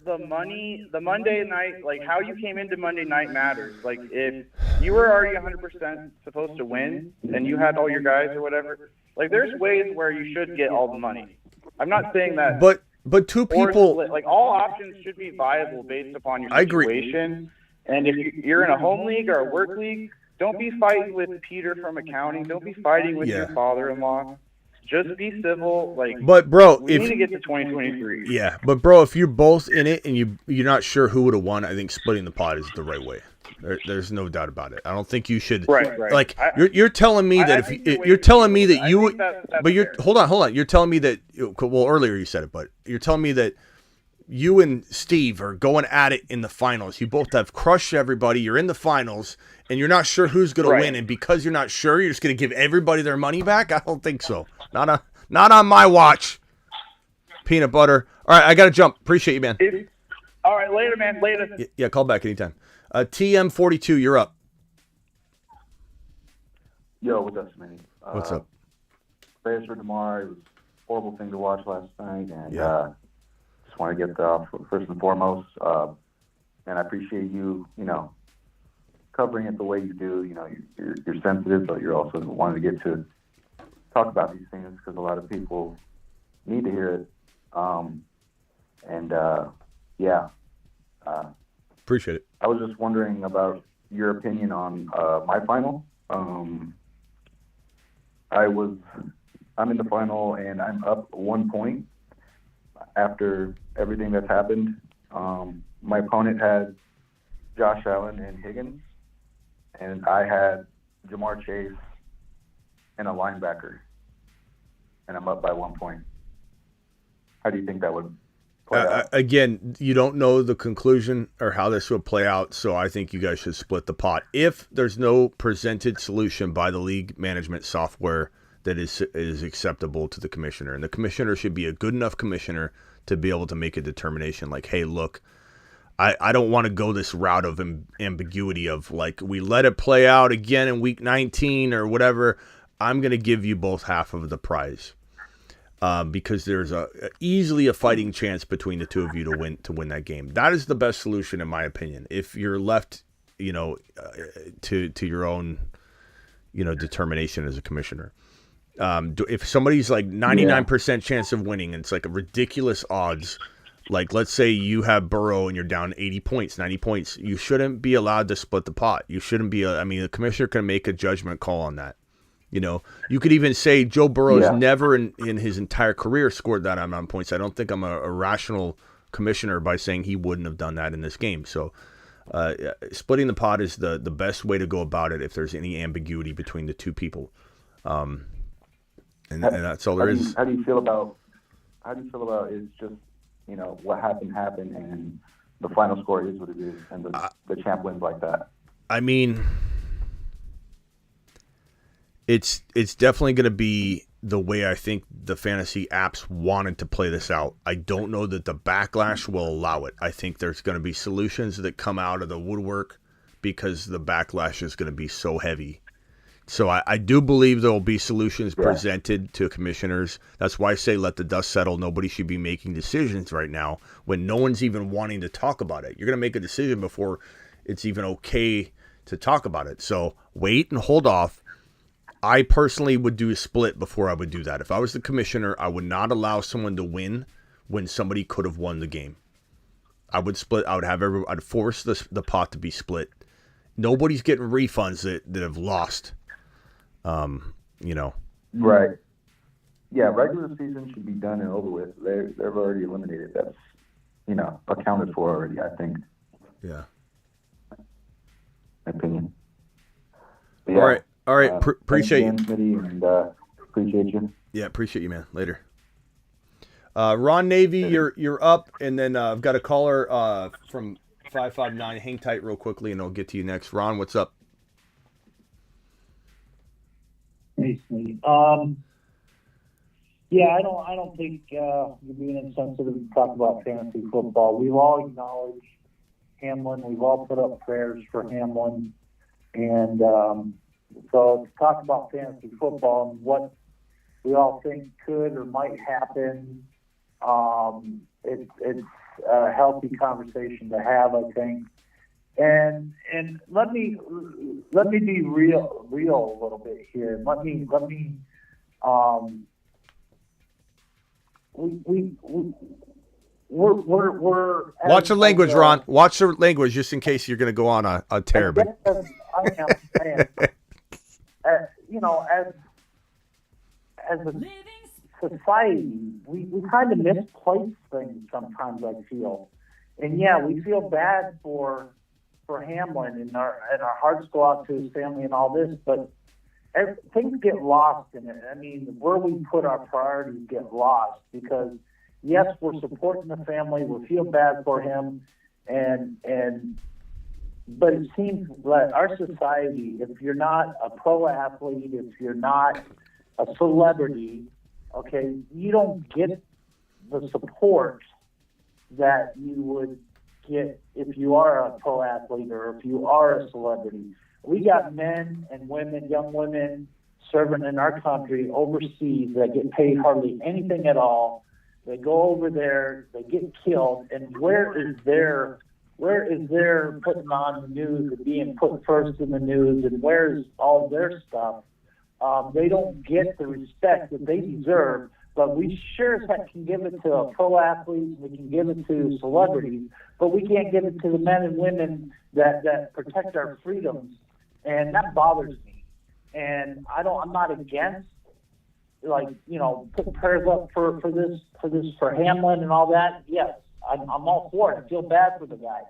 the Monday night, like how you came into Monday night matters. Like if you were already 100% supposed to win and you had all your guys or whatever, like there's ways where you should get all the money. I'm not saying that. But two people, like all options should be viable based upon your situation. And if you're in a home league or a work league, don't be fighting with Peter from accounting. Don't be fighting with your father-in-law. Just be civil. But bro, we need to get to 2023. Yeah, but bro, if you're both in it and you're not sure who would have won, I think splitting the pot is the right way. There's no doubt about it. I don't think you should. Right. Like you're telling me that you're telling me that you would, but you're hold on. You're telling me that earlier you said it, but you're telling me that you and Steve are going at it in the finals. You both have crushed everybody. You're in the finals, and you're not sure who's going to win. And because you're not sure, you're just going to give everybody their money back. I don't think so. Not on my watch. Peanut butter. All right, I got to jump. Appreciate you, man. All right, later, man. Later. Yeah, call back anytime. TM42, you're up. Yo, what's up, Smitty? What's up? Prayers for tomorrow. It was a horrible thing to watch last night, and just want to get first and foremost, and I appreciate you, covering it the way you do. You're sensitive, but you're also wanting to get to talk about these things because a lot of people need to hear it. Appreciate it. I was just wondering about your opinion on my final. I'm in the final and I'm up 1 point after everything that's happened. My opponent had Josh Allen and Higgins, and I had Jamar Chase and a linebacker, and I'm up by 1 point. How do you think that would play out? Again, you don't know the conclusion or how this would play out, so I think you guys should split the pot. If there's no presented solution by the league management software that is acceptable to the commissioner, and the commissioner should be a good enough commissioner to be able to make a determination like, hey, look, I don't want to go this route of ambiguity of like we let it play out again in week 19 or whatever. I'm going to give you both half of the prize because there's easily a fighting chance between the two of you to win that game. That is the best solution in my opinion. If you're left to your own, determination as a commissioner. If somebody's like 99% chance of winning, and it's like a ridiculous odds, like let's say you have Burrow and you're down 80 points, 90 points, you shouldn't be allowed to split the pot. You shouldn't be. The commissioner can make a judgment call on that. You could even say Joe Burrow's never in his entire career scored that amount of points. I don't think I'm a rational commissioner by saying he wouldn't have done that in this game. So splitting the pot is the best way to go about it if there's any ambiguity between the two people. And that's all there is. How do you feel about it's just, what happened, and the final score is what it is, and the champ wins like that? It's definitely going to be the way I think the fantasy apps wanted to play this out. I don't know that the backlash will allow it. I think there's going to be solutions that come out of the woodwork because the backlash is going to be so heavy. So I do believe there will be solutions presented to commissioners. That's why I say let the dust settle. Nobody should be making decisions right now when no one's even wanting to talk about it. You're going to make a decision before it's even okay to talk about it. So wait and hold off. I personally would do a split before I would do that. If I was the commissioner, I would not allow someone to win when somebody could have won the game. I would split. I'd force the pot to be split. Nobody's getting refunds that have lost. Right. Yeah, regular season should be done and over with. They've already eliminated. That's, accounted for already, I think. Yeah. Opinion. Yeah, all right. Appreciate you. And appreciate you. Yeah, appreciate you, man. Later. Ron Navy, you're up, and then I've got a caller from 559. Hang tight real quickly, and I'll get to you next. Ron, what's up? Hey, Steve. I don't think you're being insensitive to talk about fantasy football. We've all acknowledged Hamlin. We've all put up prayers for Hamlin. And so to talk about fantasy football and what we all think could or might happen, it's a healthy conversation to have, I think. And let me be real a little bit here. We're watch the language, Ron. Watch the language, just in case you're going to go on a tear. But I am saying, as a society, we kind of misplace things sometimes, I feel. And we feel bad for Hamlin, and our hearts go out to his family and all this, but things get lost in it. Where we put our priorities get lost because, yes, we're supporting the family, we feel bad for him, but it seems that our society, if you're not a pro athlete, if you're not a celebrity, okay, you don't get the support that you would get if you are a pro athlete or if you are a celebrity. We got men and women, young women, serving in our country overseas that get paid hardly anything at all. They go over there, they get killed, and where is their putting on the news and being put first in the news, and where's all their stuff? They don't get the respect that they deserve, but we sure as heck can give it to a pro athlete, we can give it to celebrities, but we can't give it to the men and women that protect our freedoms, and that bothers me. And I'm not against, putting prayers up for Hamlin and all that. Yes, I'm all for it. I feel bad for the guy.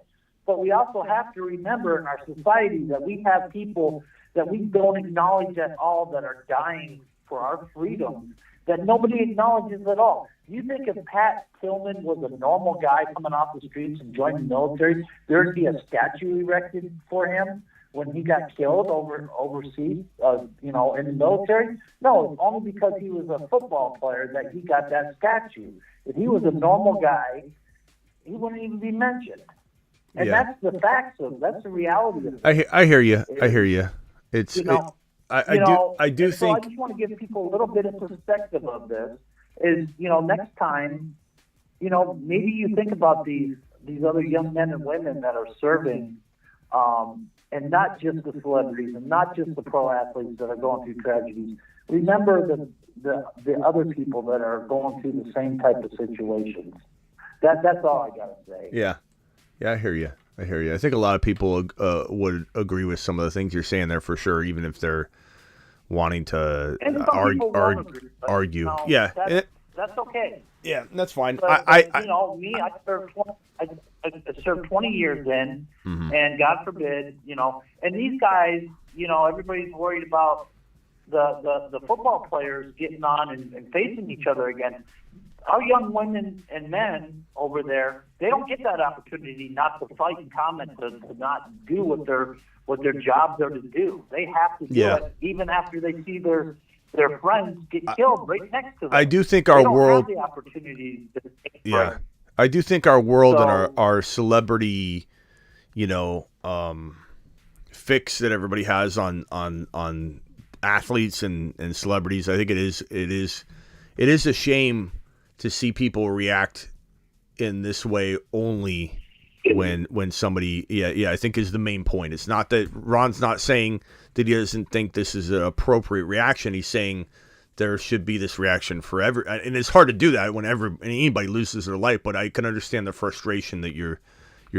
But we also have to remember in our society that we have people that we don't acknowledge at all that are dying for our freedom, that nobody acknowledges at all. You think if Pat Tillman was a normal guy coming off the streets and joined the military, there would be a statue erected for him when he got killed overseas, in the military? No, it's only because he was a football player that he got that statue. If he was a normal guy, he wouldn't even be mentioned. And that's the facts of it. That's the reality of it. I hear you. It's I do think. So I just want to give people a little bit of perspective of this. Is next time, maybe you think about these other young men and women that are serving, and not just the celebrities and not just the pro athletes that are going through tragedies. Remember the other people that are going through the same type of situations. That's all I gotta say. Yeah, I hear you. I think a lot of people would agree with some of the things you're saying there for sure, even if they're wanting to argue. No, Yeah, that's okay. Yeah, that's fine. But, I served 20 years in, and God forbid, and these guys, everybody's worried about the football players getting on and facing each other again. Our young women and men over there, they don't get that opportunity not to fight and comment, to not do what their jobs are to do. They have to do it even after they see their friends get killed right next to them. I do think our world. They don't have the opportunity to take a Yeah, break. I do think our world and our celebrity, fix that everybody has on athletes and celebrities. I think it is a shame to see people react in this way only when somebody. I think is the main point. It's not that Ron's not saying that he doesn't think this is an appropriate reaction. He's saying there should be this reaction forever, and it's hard to do that whenever anybody loses their life. But I can understand the frustration that you're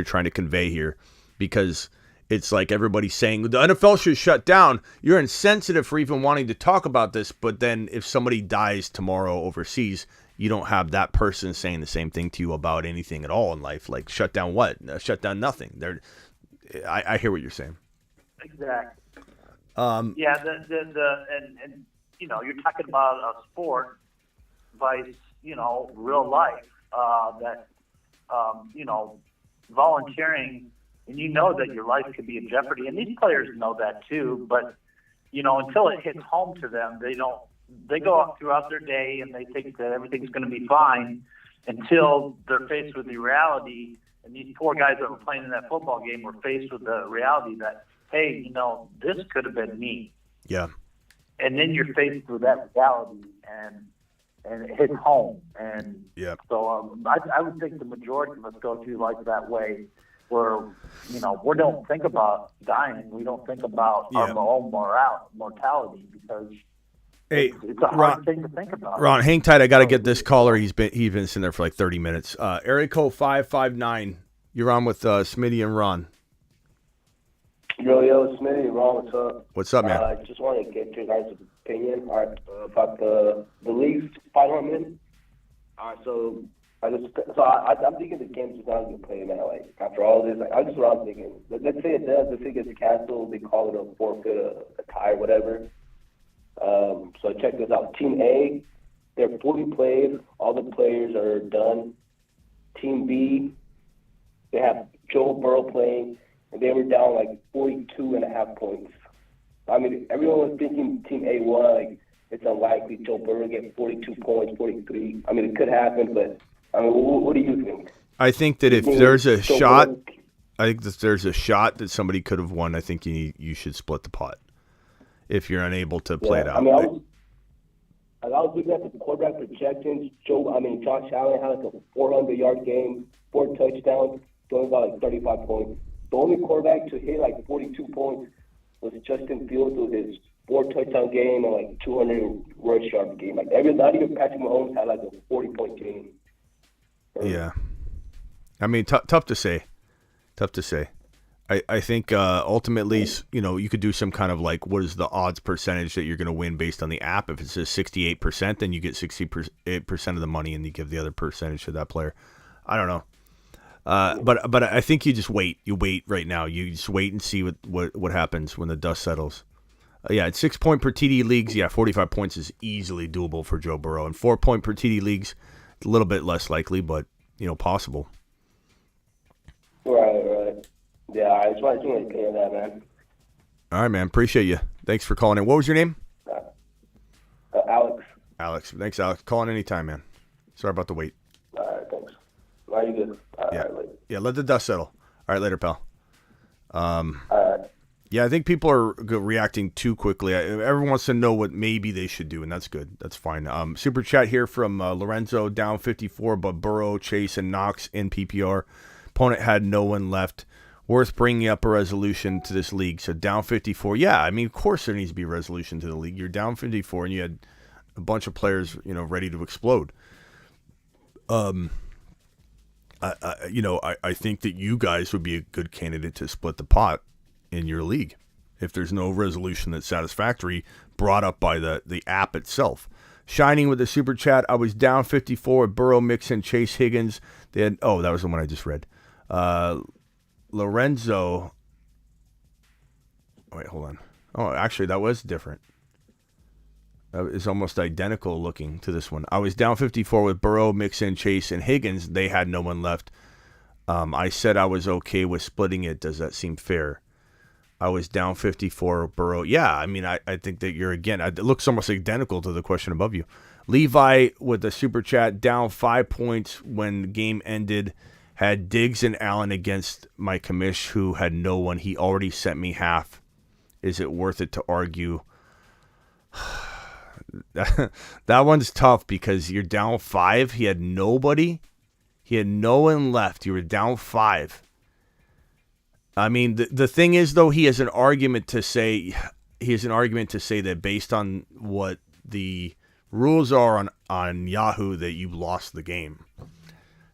trying to convey here, because it's like everybody's saying the NFL should shut down. You're insensitive for even wanting to talk about this, but then if somebody dies tomorrow overseas, you don't have that person saying the same thing to you about anything at all in life. Like, shut down what? Shut down nothing. I hear what you're saying. Exactly. And you're talking about a sport vice, real life, volunteering, and that your life could be in jeopardy. And these players know that too, but, until it hits home to them, they go up throughout their day and they think that everything's going to be fine until they're faced with the reality. And these poor guys that were playing in that football game were faced with the reality that, hey, this could have been me. Yeah. And then you're faced with that reality, and it hits home. And so I would think the majority of us go through life that way, where, we don't think about dying. We don't think about our own mortality, because it's a hard thing to think about. Ron, hang tight. I got to get this caller. He's been sitting there for like 30 minutes. Area code 559. You're on with Smitty and Ron. Yo, Smitty, Ron, what's up? What's up, man? I just want to get your guys' opinion about the league's final minute. So I'm thinking the game's just not going to play, man. Like, after all this, I just what I'm thinking. Let's say it does. Let's say it gets canceled. They call it a forfeit, a tie, whatever. So check this out. Team A, they're fully played. All the players are done. Team B, they have Joe Burrow playing, and they were down like 42.5 points. I mean, everyone was thinking Team A won. Like, it's unlikely Joe Burrow will get 42 points, 43. I mean, it could happen, but I mean, what do you think? I think that if there's a shot, that somebody could have won, I think you should split the pot if you're unable to play it out. I mean, I was looking at the quarterback projections. Josh Allen had like a 400-yard game, 4 touchdowns, throwing about like 35 points. The only quarterback to hit like 42 points was Justin Fields with his 4-touchdown game and like 200 rush yard game. Like not even Patrick Mahomes had like a 40-point game. Yeah, I mean, tough to say. I think ultimately, you could do some kind of like, what is the odds percentage that you're going to win based on the app? If it says 68%, then you get 68% of the money, and you give the other percentage to that player. I don't know, but I think you just wait. You wait right now. You just wait and see what happens when the dust settles. It's 6 point per TD leagues. 45 points is easily doable for Joe Burrow, and 4 point per TD leagues, a little bit less likely, but possible. Right. Yeah, I just wanted to hear that, man. All right, man. Appreciate you. Thanks for calling in. What was your name? Alex. Alex. Thanks, Alex. Call in anytime, man. Sorry about the wait. All right, thanks. Are you good? All right, Yeah, let the dust settle. All right, later, pal. All right. Yeah, I think people are reacting too quickly. Everyone wants to know what maybe they should do, and that's good. That's fine. Super chat here from Lorenzo, down 54, but Burrow, Chase, and Knox in PPR. Opponent had no one left. worth bringing up a resolution to this league. So down 54. Yeah, I mean, of course there needs to be a resolution to the league. You're down 54 and you had a bunch of players, ready to explode. I think that you guys would be a good candidate to split the pot in your league if there's no resolution that's satisfactory brought up by the app itself. Shining with the super chat. I was down 54 with Burrow, Mixon, Chase, Higgins. That was the one I just read. Lorenzo. Wait, hold on. Oh, actually, that was different. It's almost identical looking to this one. I was down 54 with Burrow, Mixon, Chase, and Higgins. They had no one left. I said I was okay with splitting it. Does that seem fair? I was down 54 with Burrow. Yeah, I mean, I think that it looks almost identical to the question above you. Levi with the super chat, down 5 points when the game ended. Had Diggs and Allen against my commish who had no one. He already sent me half. Is it worth it to argue? That one's tough because you're down 5. He had nobody. He had no one left. You were down 5. I mean, the thing is, though, he has an argument to say that based on what the rules are on Yahoo that you lost the game.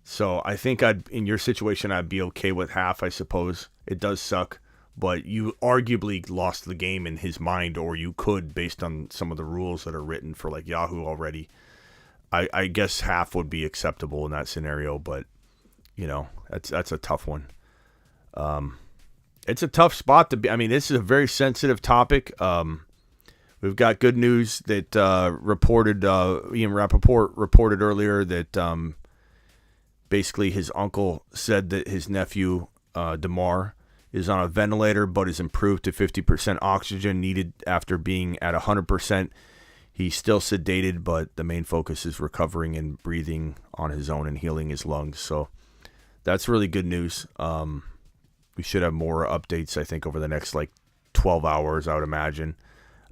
So I think in your situation, I'd be okay with half, I suppose. It does suck. But you arguably lost the game in his mind, or you could based on some of the rules that are written for like Yahoo already. I guess half would be acceptable in that scenario, but that's a tough one. It's a tough spot to be. I mean, this is a very sensitive topic. We've got good news that Ian Rappaport reported earlier that basically his uncle said that his nephew DeMar is on a ventilator, but is improved to 50% oxygen needed after being at 100%. He's still sedated, but the main focus is recovering and breathing on his own and healing his lungs. So that's really good news. We should have more updates, I think, over the next 12 hours, I would imagine.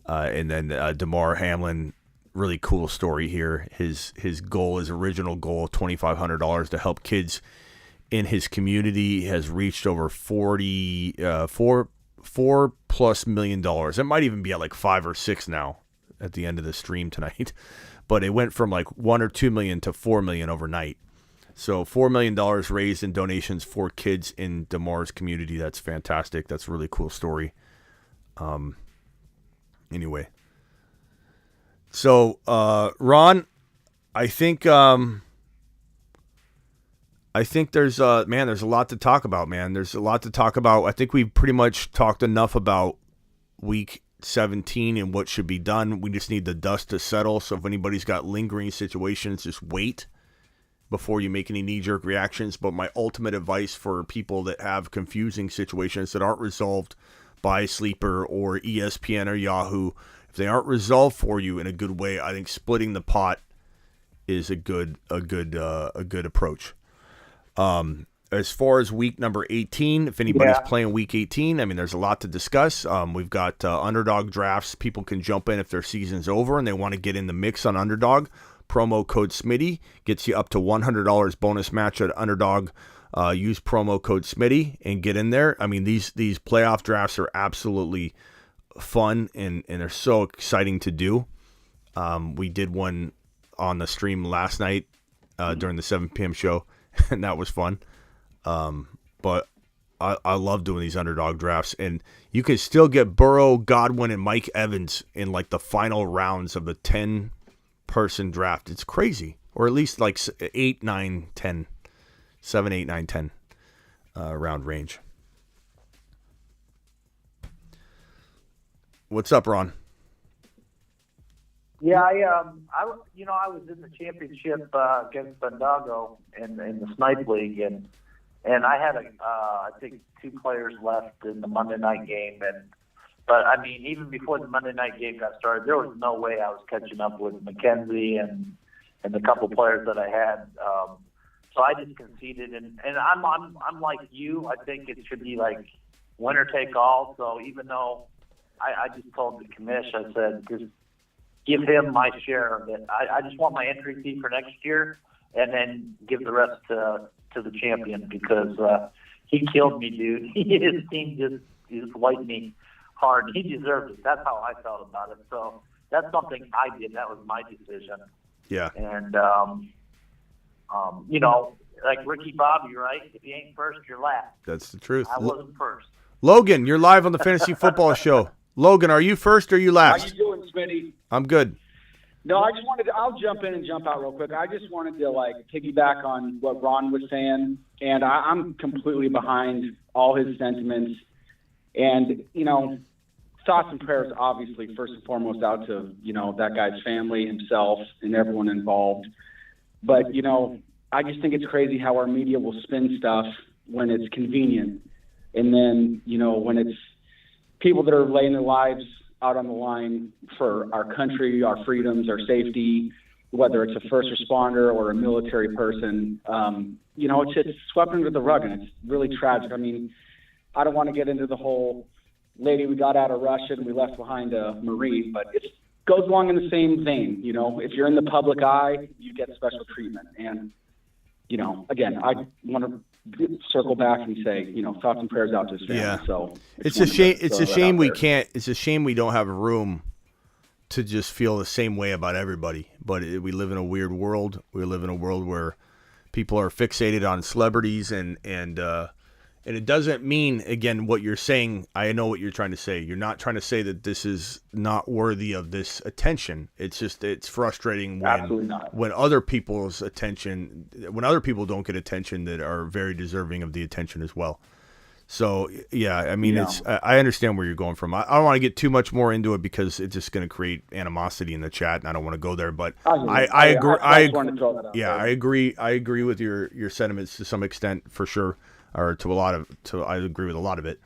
And then DeMar Hamlin, really cool story here. His original goal, $2,500 to help kids in his community, has reached over $4+ million. It might even be at 5 or 6 now at the end of the stream tonight. But it went from 1 or 2 million to 4 million overnight. So $4 million raised in donations for kids in DeMar's community. That's fantastic. That's a really cool story. Anyway. So, Ron, I think there's there's a lot to talk about, man. There's a lot to talk about. I think we've pretty much talked enough about week 17 and what should be done. We just need the dust to settle. So if anybody's got lingering situations, just wait before you make any knee-jerk reactions. But my ultimate advice for people that have confusing situations that aren't resolved by Sleeper or ESPN or Yahoo, if they aren't resolved for you in a good way, I think splitting the pot is a good approach. As far as week number 18, if anybody's playing week 18, I mean, there's a lot to discuss. We've got underdog drafts. People can jump in if their season's over and they want to get in the mix on underdog. Promo code Smitty gets you up to $100 bonus match at underdog. Use promo code Smitty and get in there. I mean, these playoff drafts are absolutely fun and they're so exciting to do. We did one on the stream last night during the 7 p.m. show, and that was fun. But I love doing these underdog drafts, and you can still get Burrow, Godwin, and Mike Evans in the final rounds of the 10-person draft. It's crazy. Or at least 8, 9, 10. 7, 8, 9, 10 round range. What's up, Ron? Yeah, I was in the championship against Bendago in the Snipe League, and I had I think 2 players left in the Monday night game, but I mean, even before the Monday night game got started, there was no way I was catching up with McKenzie and the couple players that I had. So I just conceded, and I'm like you. I think it should be winner take all. So even though I just told the commish, I said just give him my share of it. I just want my entry fee for next year, and then give the rest to the champion because he killed me, dude. His team just wiped me hard. He deserved it. That's how I felt about it. So that's something I did. That was my decision. Yeah. And like Ricky Bobby, right? If you ain't first, you're last. That's the truth. I wasn't first. Logan, you're live on the Fantasy Football Show. Logan, are you first or are you last? How you doing, Smitty? I'm good. No, I just wanted to, I'll jump in and jump out real quick. I just wanted to, piggyback on what Ron was saying, and I'm completely behind all his sentiments. And, thoughts and prayers, obviously, first and foremost, out to, that guy's family, himself, and everyone involved. But, I just think it's crazy how our media will spin stuff when it's convenient. And then, when it's people that are laying their lives out on the line for our country, our freedoms, our safety, whether it's a first responder or a military person, it's swept under the rug, and it's really tragic. I mean, I don't want to get into the whole lady we got out of Russia and we left behind a Marine, but it goes along in the same vein. If you're in the public eye, you get special treatment. And, again, I want to circle back and say, thoughts and prayers out to his family. Yeah. So it's a shame. It's a shame we can't. It's a shame we don't have room to just feel the same way about everybody. But we live in a weird world. We live in a world where people are fixated on celebrities, and it doesn't mean, again, what you're saying. I know what you're trying to say. You're not trying to say that this is not worthy of this attention. It's just, it's frustrating when other people's attention, when other people don't get attention that are very deserving of the attention as well. So, yeah, I mean, I understand where you're going from. I don't want to get too much more into it because it's just going to create animosity in the chat, and I don't want to go there. But I agree. I agree. I agree with your sentiments to some extent, for sure. Or I agree with a lot of it,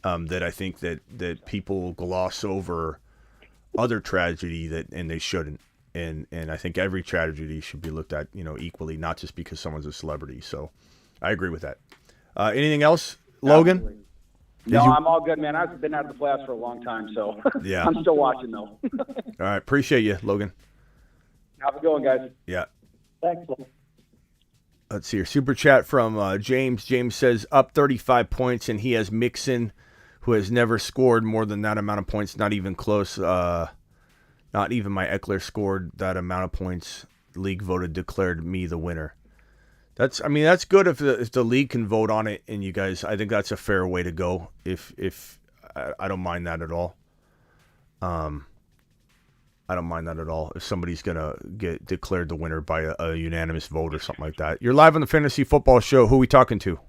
that I think that people gloss over other tragedy and they shouldn't. And I think every tragedy should be looked at, equally, not just because someone's a celebrity. So I agree with that. Anything else, Logan? Absolutely. No, I'm all good, man. I've been out of the playoffs for a long time, so yeah. I'm still watching, though. All right. Appreciate you, Logan. Have a good one, guys. Yeah. Thanks. Let's see here. Super chat from James. James says up 35 points, and he has Mixon, who has never scored more than that amount of points. Not even close. Not even my Eckler scored that amount of points. The league voted, declared me the winner. That's good if the league can vote on it, and you guys, I think that's a fair way to go. If I don't mind that at all. I don't mind that at all. If somebody's going to get declared the winner by a unanimous vote or something like that. You're live on the Fantasy Football Show. Who are we talking to?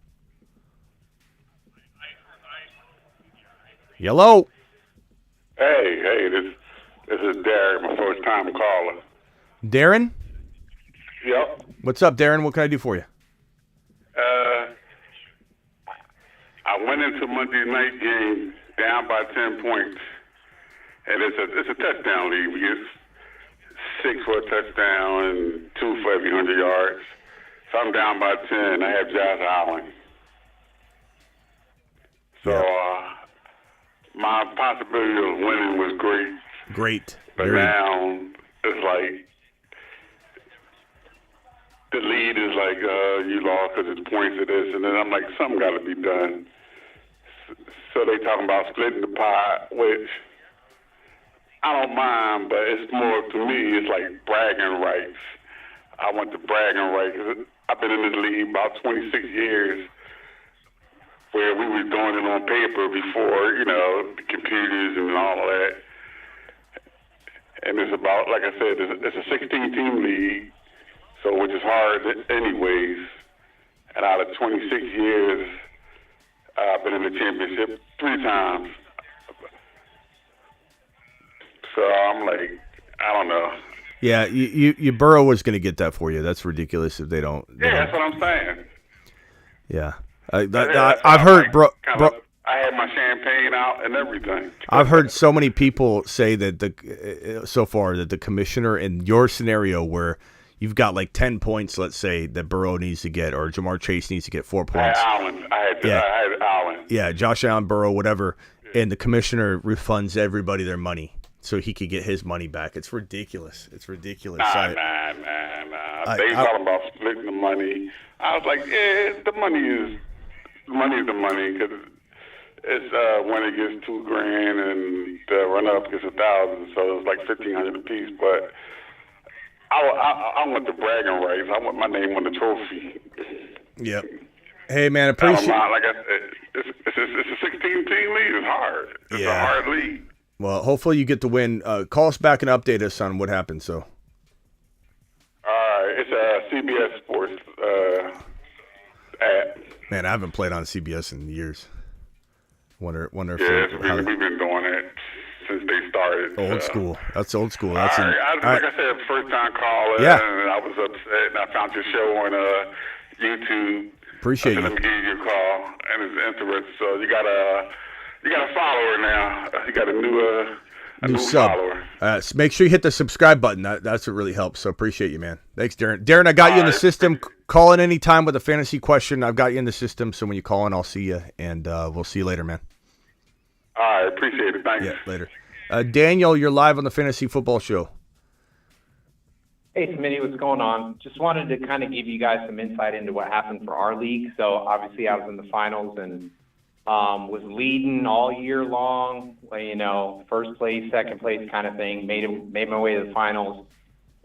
Hello. Hey, this is Darren, my first time caller. Darren? Yep. What's up, Darren? What can I do for you? I went into Monday night game down by 10 points. And it's a touchdown league. We get 6 for a touchdown and 2 for every 100 yards. So I'm down by 10. I have Josh Allen. So my possibility of winning was great. Great. But now it's like the lead is like you lost because it's points of this, and then I'm like, something got to be done. So they talking about splitting the pie, which I don't mind, but it's more, to me, it's like bragging rights. I want the bragging rights. I've been in this league about 26 years where we were doing it on paper before, the computers and all of that. And it's about, like I said, it's a 16-team league, so which is hard anyways. And out of 26 years, I've been in the championship 3 times. So I'm like, I don't know. Yeah, you Burrow was going to get that for you. That's ridiculous if they don't. That's what I'm saying. Yeah, I've heard, bro. I had my champagne out and everything. I've heard so many people say that so far that the commissioner in your scenario where you've got like 10 points, let's say, that Burrow needs to get, or Jamar Chase needs to get 4 points. I had Allen. Yeah, Josh Allen, Burrow, whatever, and the commissioner refunds everybody their money so he could get his money back. It's ridiculous. It's ridiculous. Nah. They talking about splitting the money. I was like, the money is money's the money because it's when it gets $2,000 and the runner-up gets 1,000, so it's like 1,500 apiece. But I want the bragging rights. I want my name on the trophy. Yep. Hey man, I appreciate. don't mind. Like I said, it's a 16-team league. It's hard. It's a hard league. Well, hopefully you get the win. Call us back and update us on what happened. So. It's CBS Sports app. Man, I haven't played on CBS in years. Wonder if we've been doing it since they started. Old school. That's old school. Like I said, first time caller. Yeah. And I was upset, and I found your show on YouTube. Appreciate you. Let me give you a call, and it's interesting. So you got a follower now. You got a new sub. follower. So make sure you hit the subscribe button. That's what really helps. So appreciate you, man. Thanks, Darren. Darren, I got you in the system. Call in any time with a fantasy question. I've got you in the system. So when you call in, I'll see you, and we'll see you later, man. All right, appreciate it. Thanks. Yeah, later. Daniel, you're live on the Fantasy Football Show. Hey, Smitty, what's going on? Just wanted to kind of give you guys some insight into what happened for our league. So obviously I was in the finals and was leading all year long, first place, second place kind of thing, made my way to the finals.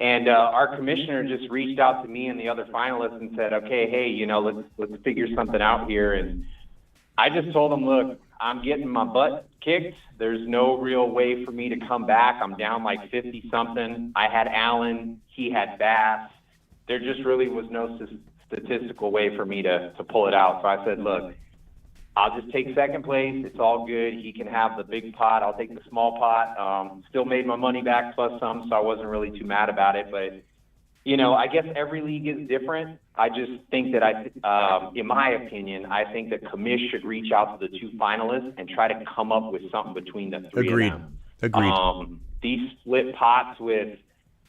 And our commissioner just reached out to me and the other finalists and said, okay, hey, let's figure something out here. And I just told him, look, I'm getting my butt kicked. There's no real way for me to come back. I'm down like 50-something. I had Allen. He had Bass. There just really was no statistical way for me to pull it out. So I said, look, I'll just take second place. It's all good. He can have the big pot. I'll take the small pot. Still made my money back plus some, so I wasn't really too mad about it. But, I guess every league is different. I just think that in my opinion, I think that commish should reach out to the two finalists and try to come up with something between the three of them. Agreed. These split pots with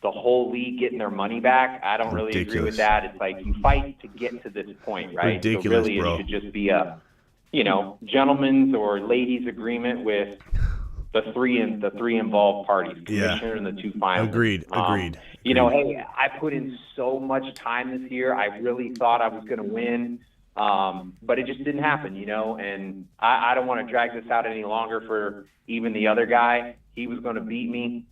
the whole league getting their money back, I don't really agree with that. It's like you fight to get to this point, right? Ridiculous, so really bro. It should just be a, gentleman's or ladies' agreement with the three involved parties, commissioner and the two finalists. Agreed. Hey, I put in so much time this year. I really thought I was going to win, but it just didn't happen, and I don't want to drag this out any longer for even the other guy. He was going to beat me.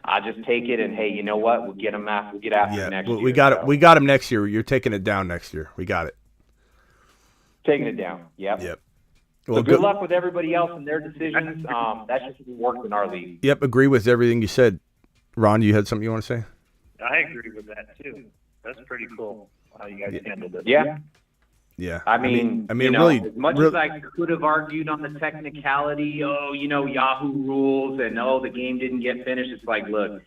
I'll just take it, and hey, you know what? We'll get him after. We'll get after him next year. We got it. We got him next year. You're taking it down next year. We got it. Taking it down. Yep. Well, so good luck with everybody else and their decisions. That's just worked in our league. Yep. Agree with everything you said. Ron, you had something you want to say? I agree with that too. That's pretty cool how you guys handled it. Yeah. Yeah. I mean, really, as much as I could have argued on the technicality, Yahoo rules and the game didn't get finished. It's like, look,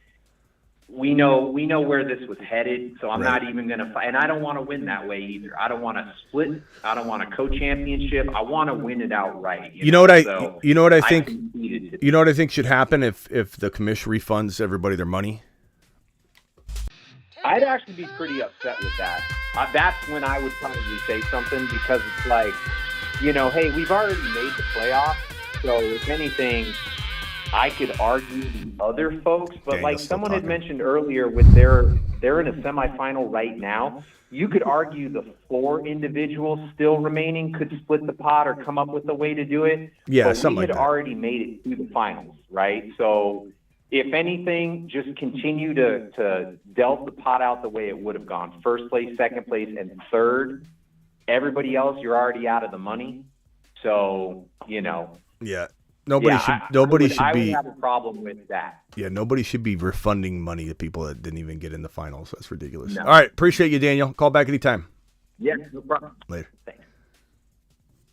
we know where this was headed, so I'm not even going to fight. And I don't want to win that way either. I don't want to split. I don't want a co-championship. I want to win it outright. You know what I think? You know what I think should happen if the commission refunds everybody their money? I'd actually be pretty upset with that. That's when I would probably say something because it's like, hey, we've already made the playoffs. So if anything, I could argue the other folks. But like someone had mentioned earlier, with they're in a semifinal right now. You could argue the 4 individuals still remaining could split the pot or come up with a way to do it. Yeah, but something we like had that. already made it through the finals, right? So if anything, just continue to delve the pot out the way it would have gone. First place, second place, and third. Everybody else, you're already out of the money. So, Yeah. Nobody should I be would have a problem with that. Yeah, nobody should be refunding money to people that didn't even get in the finals. That's ridiculous. No. All right, appreciate you, Daniel. Call back anytime. Yeah, no problem. Later. Thanks.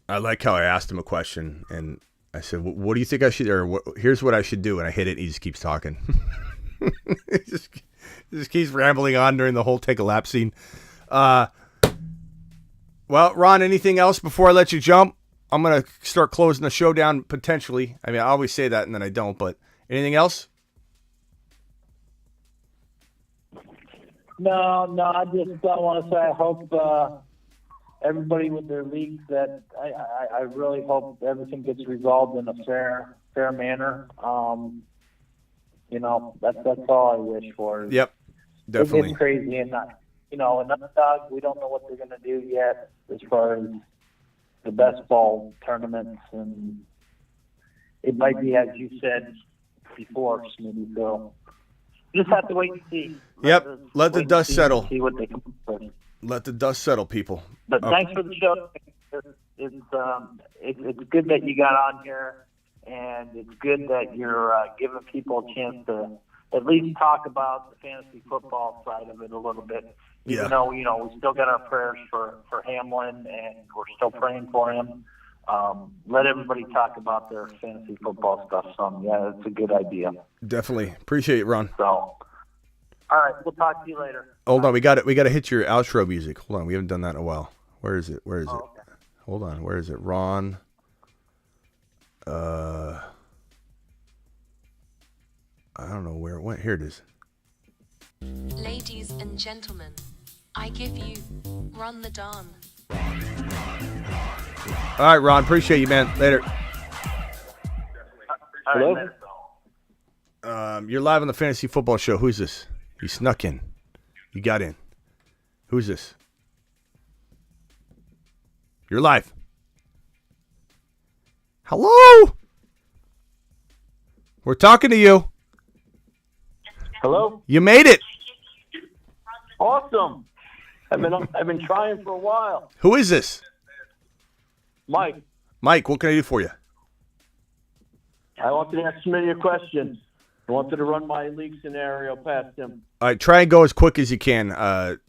I like how I asked him a question and I said, "What do you think I should?" Or here's what I should do, and I hit it. And he just keeps talking. He just keeps rambling on during the whole take a lap scene. Well, Ron, anything else before I let you jump? I'm gonna start closing the show down potentially. I mean, I always say that and then I don't. But anything else? No, I just want to say I hope everybody with their leagues that I really hope everything gets resolved in a fair manner. That's all I wish for. Yep, definitely. It's crazy and an underdog. We don't know what they're going to do yet as far as the best ball tournaments, and it might be, as you said before, Smitty. So just have to wait and see. Let the dust settle. See what they come up with. Let the dust settle, people. But thanks for the show. It's good that you got on here, and it's good that you're giving people a chance to at least talk about the fantasy football side of it a little bit. Even though, we still got our prayers for Hamlin, and we're still praying for him. Let everybody talk about their fantasy football stuff. So, yeah, it's a good idea. Definitely. Appreciate it, Ron. So, all right, we'll talk to you later. Hold on, we got to hit your outro music. Hold on, we haven't done that in a while. Where is it? Okay. Hold on, where is it? Ron. I don't know where it went. Here it is. Ladies and gentlemen, I give you Ron the Don. All right, Ron. Appreciate you, man. Later. Hello? You're live on the Fantasy Football Show. Who's this? You snuck in. You got in. Who's this? You're live. Hello? We're talking to you. Hello? You made it. Awesome. I've been trying for a while. Who is this? Mike, Mike, what can I do for you? I wanted to ask Smitty a question. I wanted to run my league scenario past him. All right, try and go as quick as you can,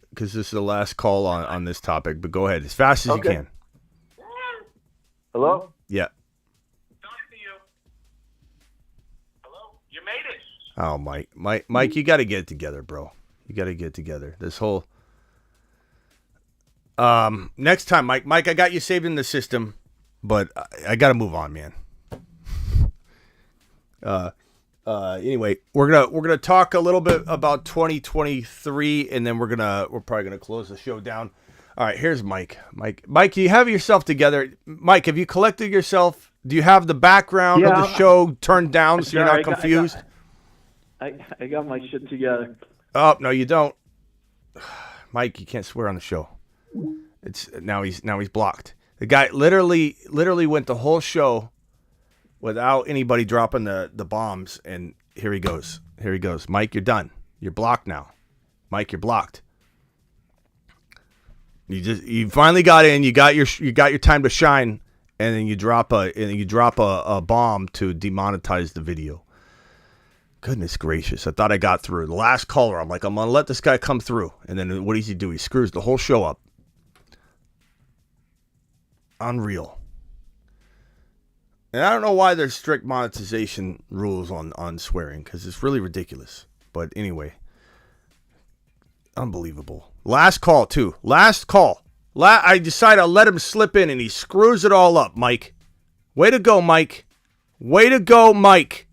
because this is the last call on this topic. But go ahead, as fast as you can. Hello? Yeah. You made it. Oh, Mike, you got to get it together, bro. You got to get it together. This whole next time, Mike, I got you saved in the system, but I got to move on, man. Anyway, we're gonna talk a little bit about 2023, and then we're probably gonna close the show down. All right, here's Mike. Mike, you have yourself together. Mike, have you collected yourself? Do you have the background of the show turned down so you're not confused? I got my shit together. Oh no, you don't. Mike, you can't swear on the show. It's now he's blocked. The guy literally went the whole show without anybody dropping the bombs, and here he goes. Mike, you're done. You're blocked now. Mike, you're blocked. You finally got in. You got your time to shine, and then you drop a bomb to demonetize the video. Goodness gracious! I thought I got through. The last caller, I'm gonna let this guy come through, and then what does he do? He screws the whole show up. Unreal. And I don't know why there's strict monetization rules on swearing, because it's really ridiculous. But anyway, unbelievable. Last call, too. Last call. I decide I'll let him slip in, and he screws it all up, Mike. Way to go, Mike. Way to go, Mike.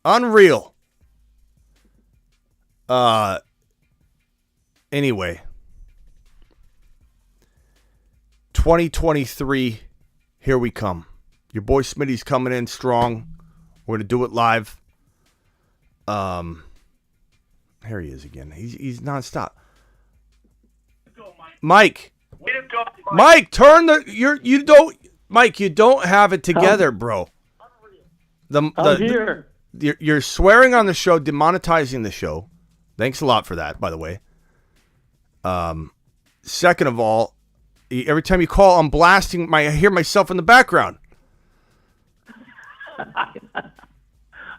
Unreal. Anyway. 2023, here we come. Your boy Smitty's coming in strong. We're going to do it live. Here he is again. He's nonstop. Mike. Mike, turn you don't have it together, bro. I'm here. You're swearing on the show, demonetizing the show. Thanks a lot for that, by the way. Second of all, every time you call, I'm blasting. I hear myself in the background.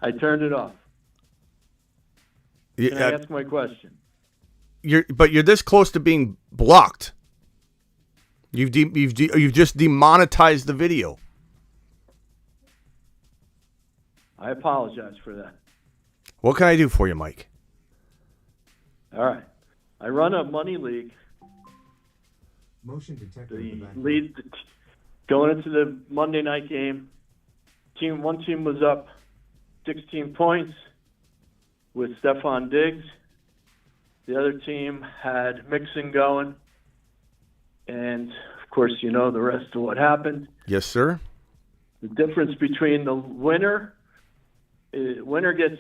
I turned it off. Can I ask my question? You're this close to being blocked. You've just demonetized the video. I apologize for that. What can I do for you, Mike? All right. I run a money league. Motion detected. The lead going into the Monday night game. One team was up 16 points with Stephon Diggs. The other team had Mixon going. And, of course, you know the rest of what happened. Yes, sir. The difference between the winner gets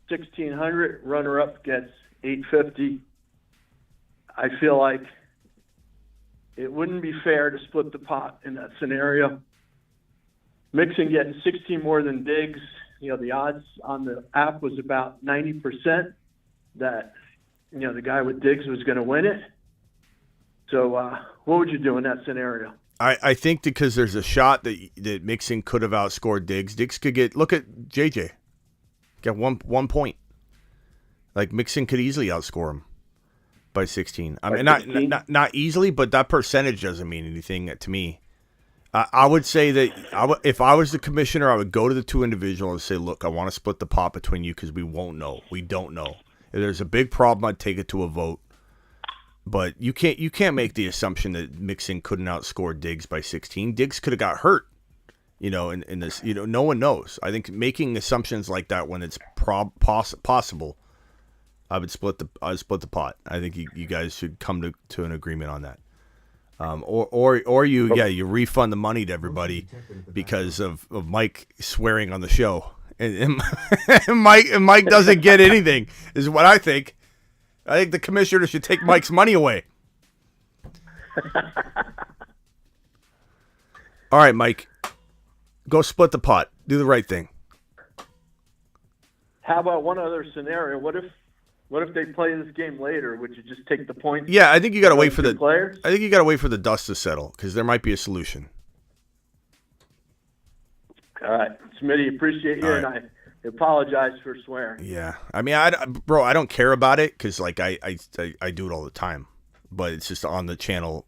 $1,600, runner-up gets $850. I feel like it wouldn't be fair to split the pot in that scenario. Mixon getting 16 more than Diggs, the odds on the app was about 90% that, the guy with Diggs was going to win it. So what would you do in that scenario? I think because there's a shot that Mixon could have outscored Diggs. Diggs could look at JJ. Got one point. Like Mixon could easily outscore him by 16. I mean, not easily, but that percentage doesn't mean anything to me. I would say that if I was the commissioner, I would go to the two individuals and say, look, I want to split the pot between you because we won't know. We don't know. If there's a big problem, I'd take it to a vote. But you can't make the assumption that Mixon couldn't outscore Diggs by 16. Diggs could have got hurt, in this. No one knows. I think making assumptions like that when it's possible, I would split the pot. I think you guys should come to an agreement on that. Or you refund the money to everybody because of Mike swearing on the show, and Mike doesn't get anything. Is what I think. I think the commissioner should take Mike's money away. All right, Mike, go split the pot. Do the right thing. How about one other scenario? What if they play this game later? Would you just take the points? Yeah, I think you got to wait for the players. I think you got to wait for the dust to settle because there might be a solution. All right, Smitty, appreciate you, and I apologize for swearing. Yeah, I mean, I don't care about it because like I do it all the time, but it's just on the channel.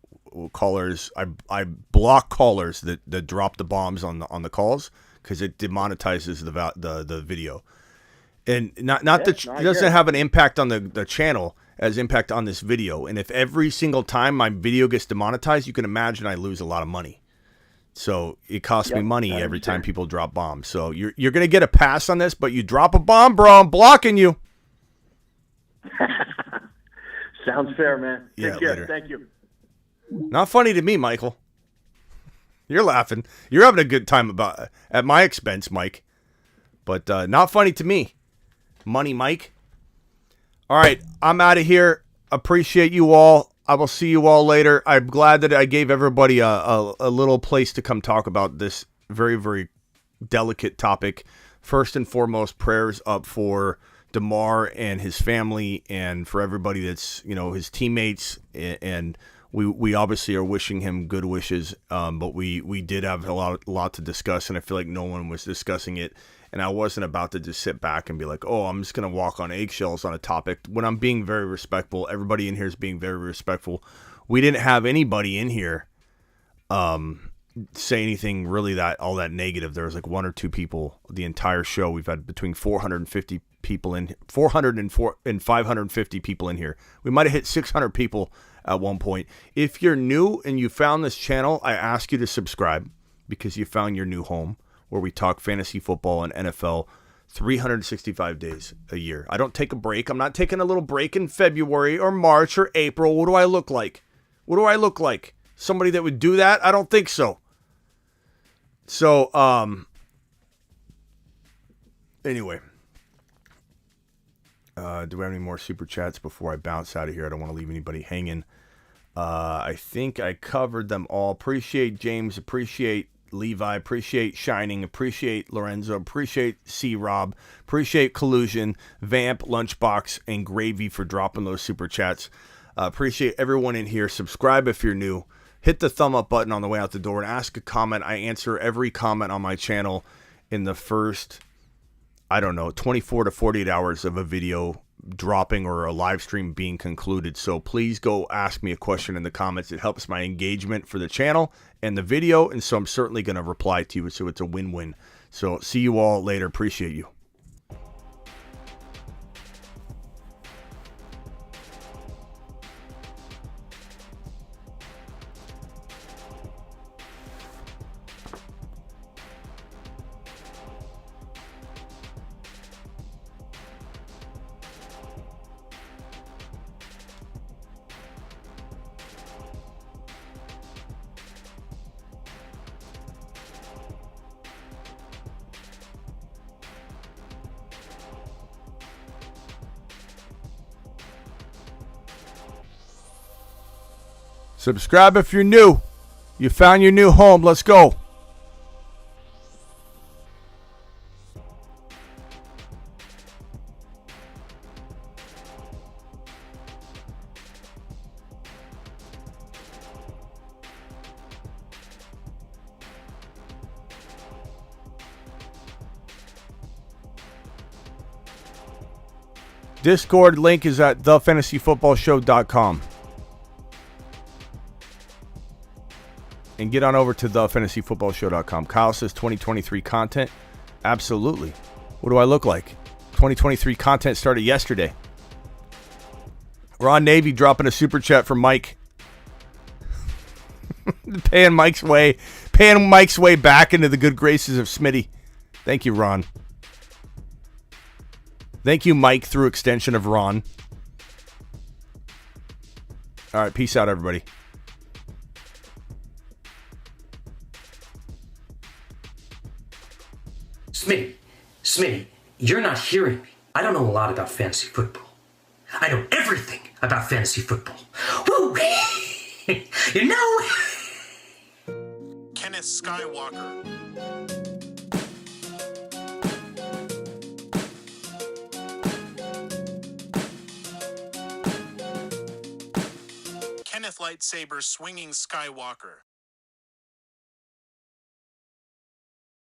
Callers, I block callers that drop the bombs on the calls because it demonetizes the video. And it doesn't have an impact on the channel as impact on this video. And if every single time my video gets demonetized, you can imagine I lose a lot of money. So it costs me money every time people drop bombs. So you're going to get a pass on this, but you drop a bomb, bro, I'm blocking you. Sounds fair, man. Yeah, Take care. later. Thank you. Not funny to me, Michael. You're laughing. You're having a good time at my expense, Mike. But not funny to me. Money, Mike. All right, I'm out of here. Appreciate you all. I will see you all later. I'm glad that I gave everybody a little place to come talk about this very, very delicate topic. First and foremost, prayers up for DeMar and his family and for everybody that's, his teammates. And we obviously are wishing him good wishes. But we did have a lot to discuss, and I feel like no one was discussing it. And I wasn't about to just sit back and be like, oh, I'm just going to walk on eggshells on a topic when I'm being very respectful. Everybody in here is being very respectful. We didn't have anybody in here say anything really all that negative. There was like one or two people the entire show. We've had between 450 people in 404 and 550 people in here. We might have hit 600 people at one point. If you're new and you found this channel, I ask you to subscribe because you found your new home, where we talk fantasy football and NFL 365 days a year. I don't take a break. I'm not taking a little break in February or March or April. What do I look like? What do I look like? Somebody that would do that? I don't think so. So, anyway. Do we have any more super chats before I bounce out of here? I don't want to leave anybody hanging. I think I covered them all. Appreciate James. Appreciate Levi, appreciate Shining, appreciate Lorenzo, appreciate C-Rob, appreciate Collusion, Vamp, Lunchbox, and Gravy for dropping those super chats. Appreciate everyone in here. Subscribe if you're new. Hit the thumb up button on the way out the door and ask a comment. I answer every comment on my channel in the first, 24 to 48 hours of a video dropping or a live stream being concluded. So please go ask me a question in the comments. It helps my engagement for the channel and the video, and so I'm certainly going to reply to you, so it's a win-win. So see you all later. Appreciate you. Subscribe if you're new. You found your new home. Let's go. Discord link is at thefantasyfootballshow.com. And get on over to thefantasyfootballshow.com. Kyle says 2023 content. Absolutely. What do I look like? 2023 content started yesterday. Ron Navy dropping a super chat for Mike. Paying Mike's way back into the good graces of Smitty. Thank you, Ron. Thank you, Mike, through extension of Ron. All right, peace out, everybody. Smitty, you're not hearing me. I don't know a lot about fantasy football. I know everything about fantasy football. Woo! You know? Kenneth Skywalker. Kenneth Lightsaber Swinging Skywalker.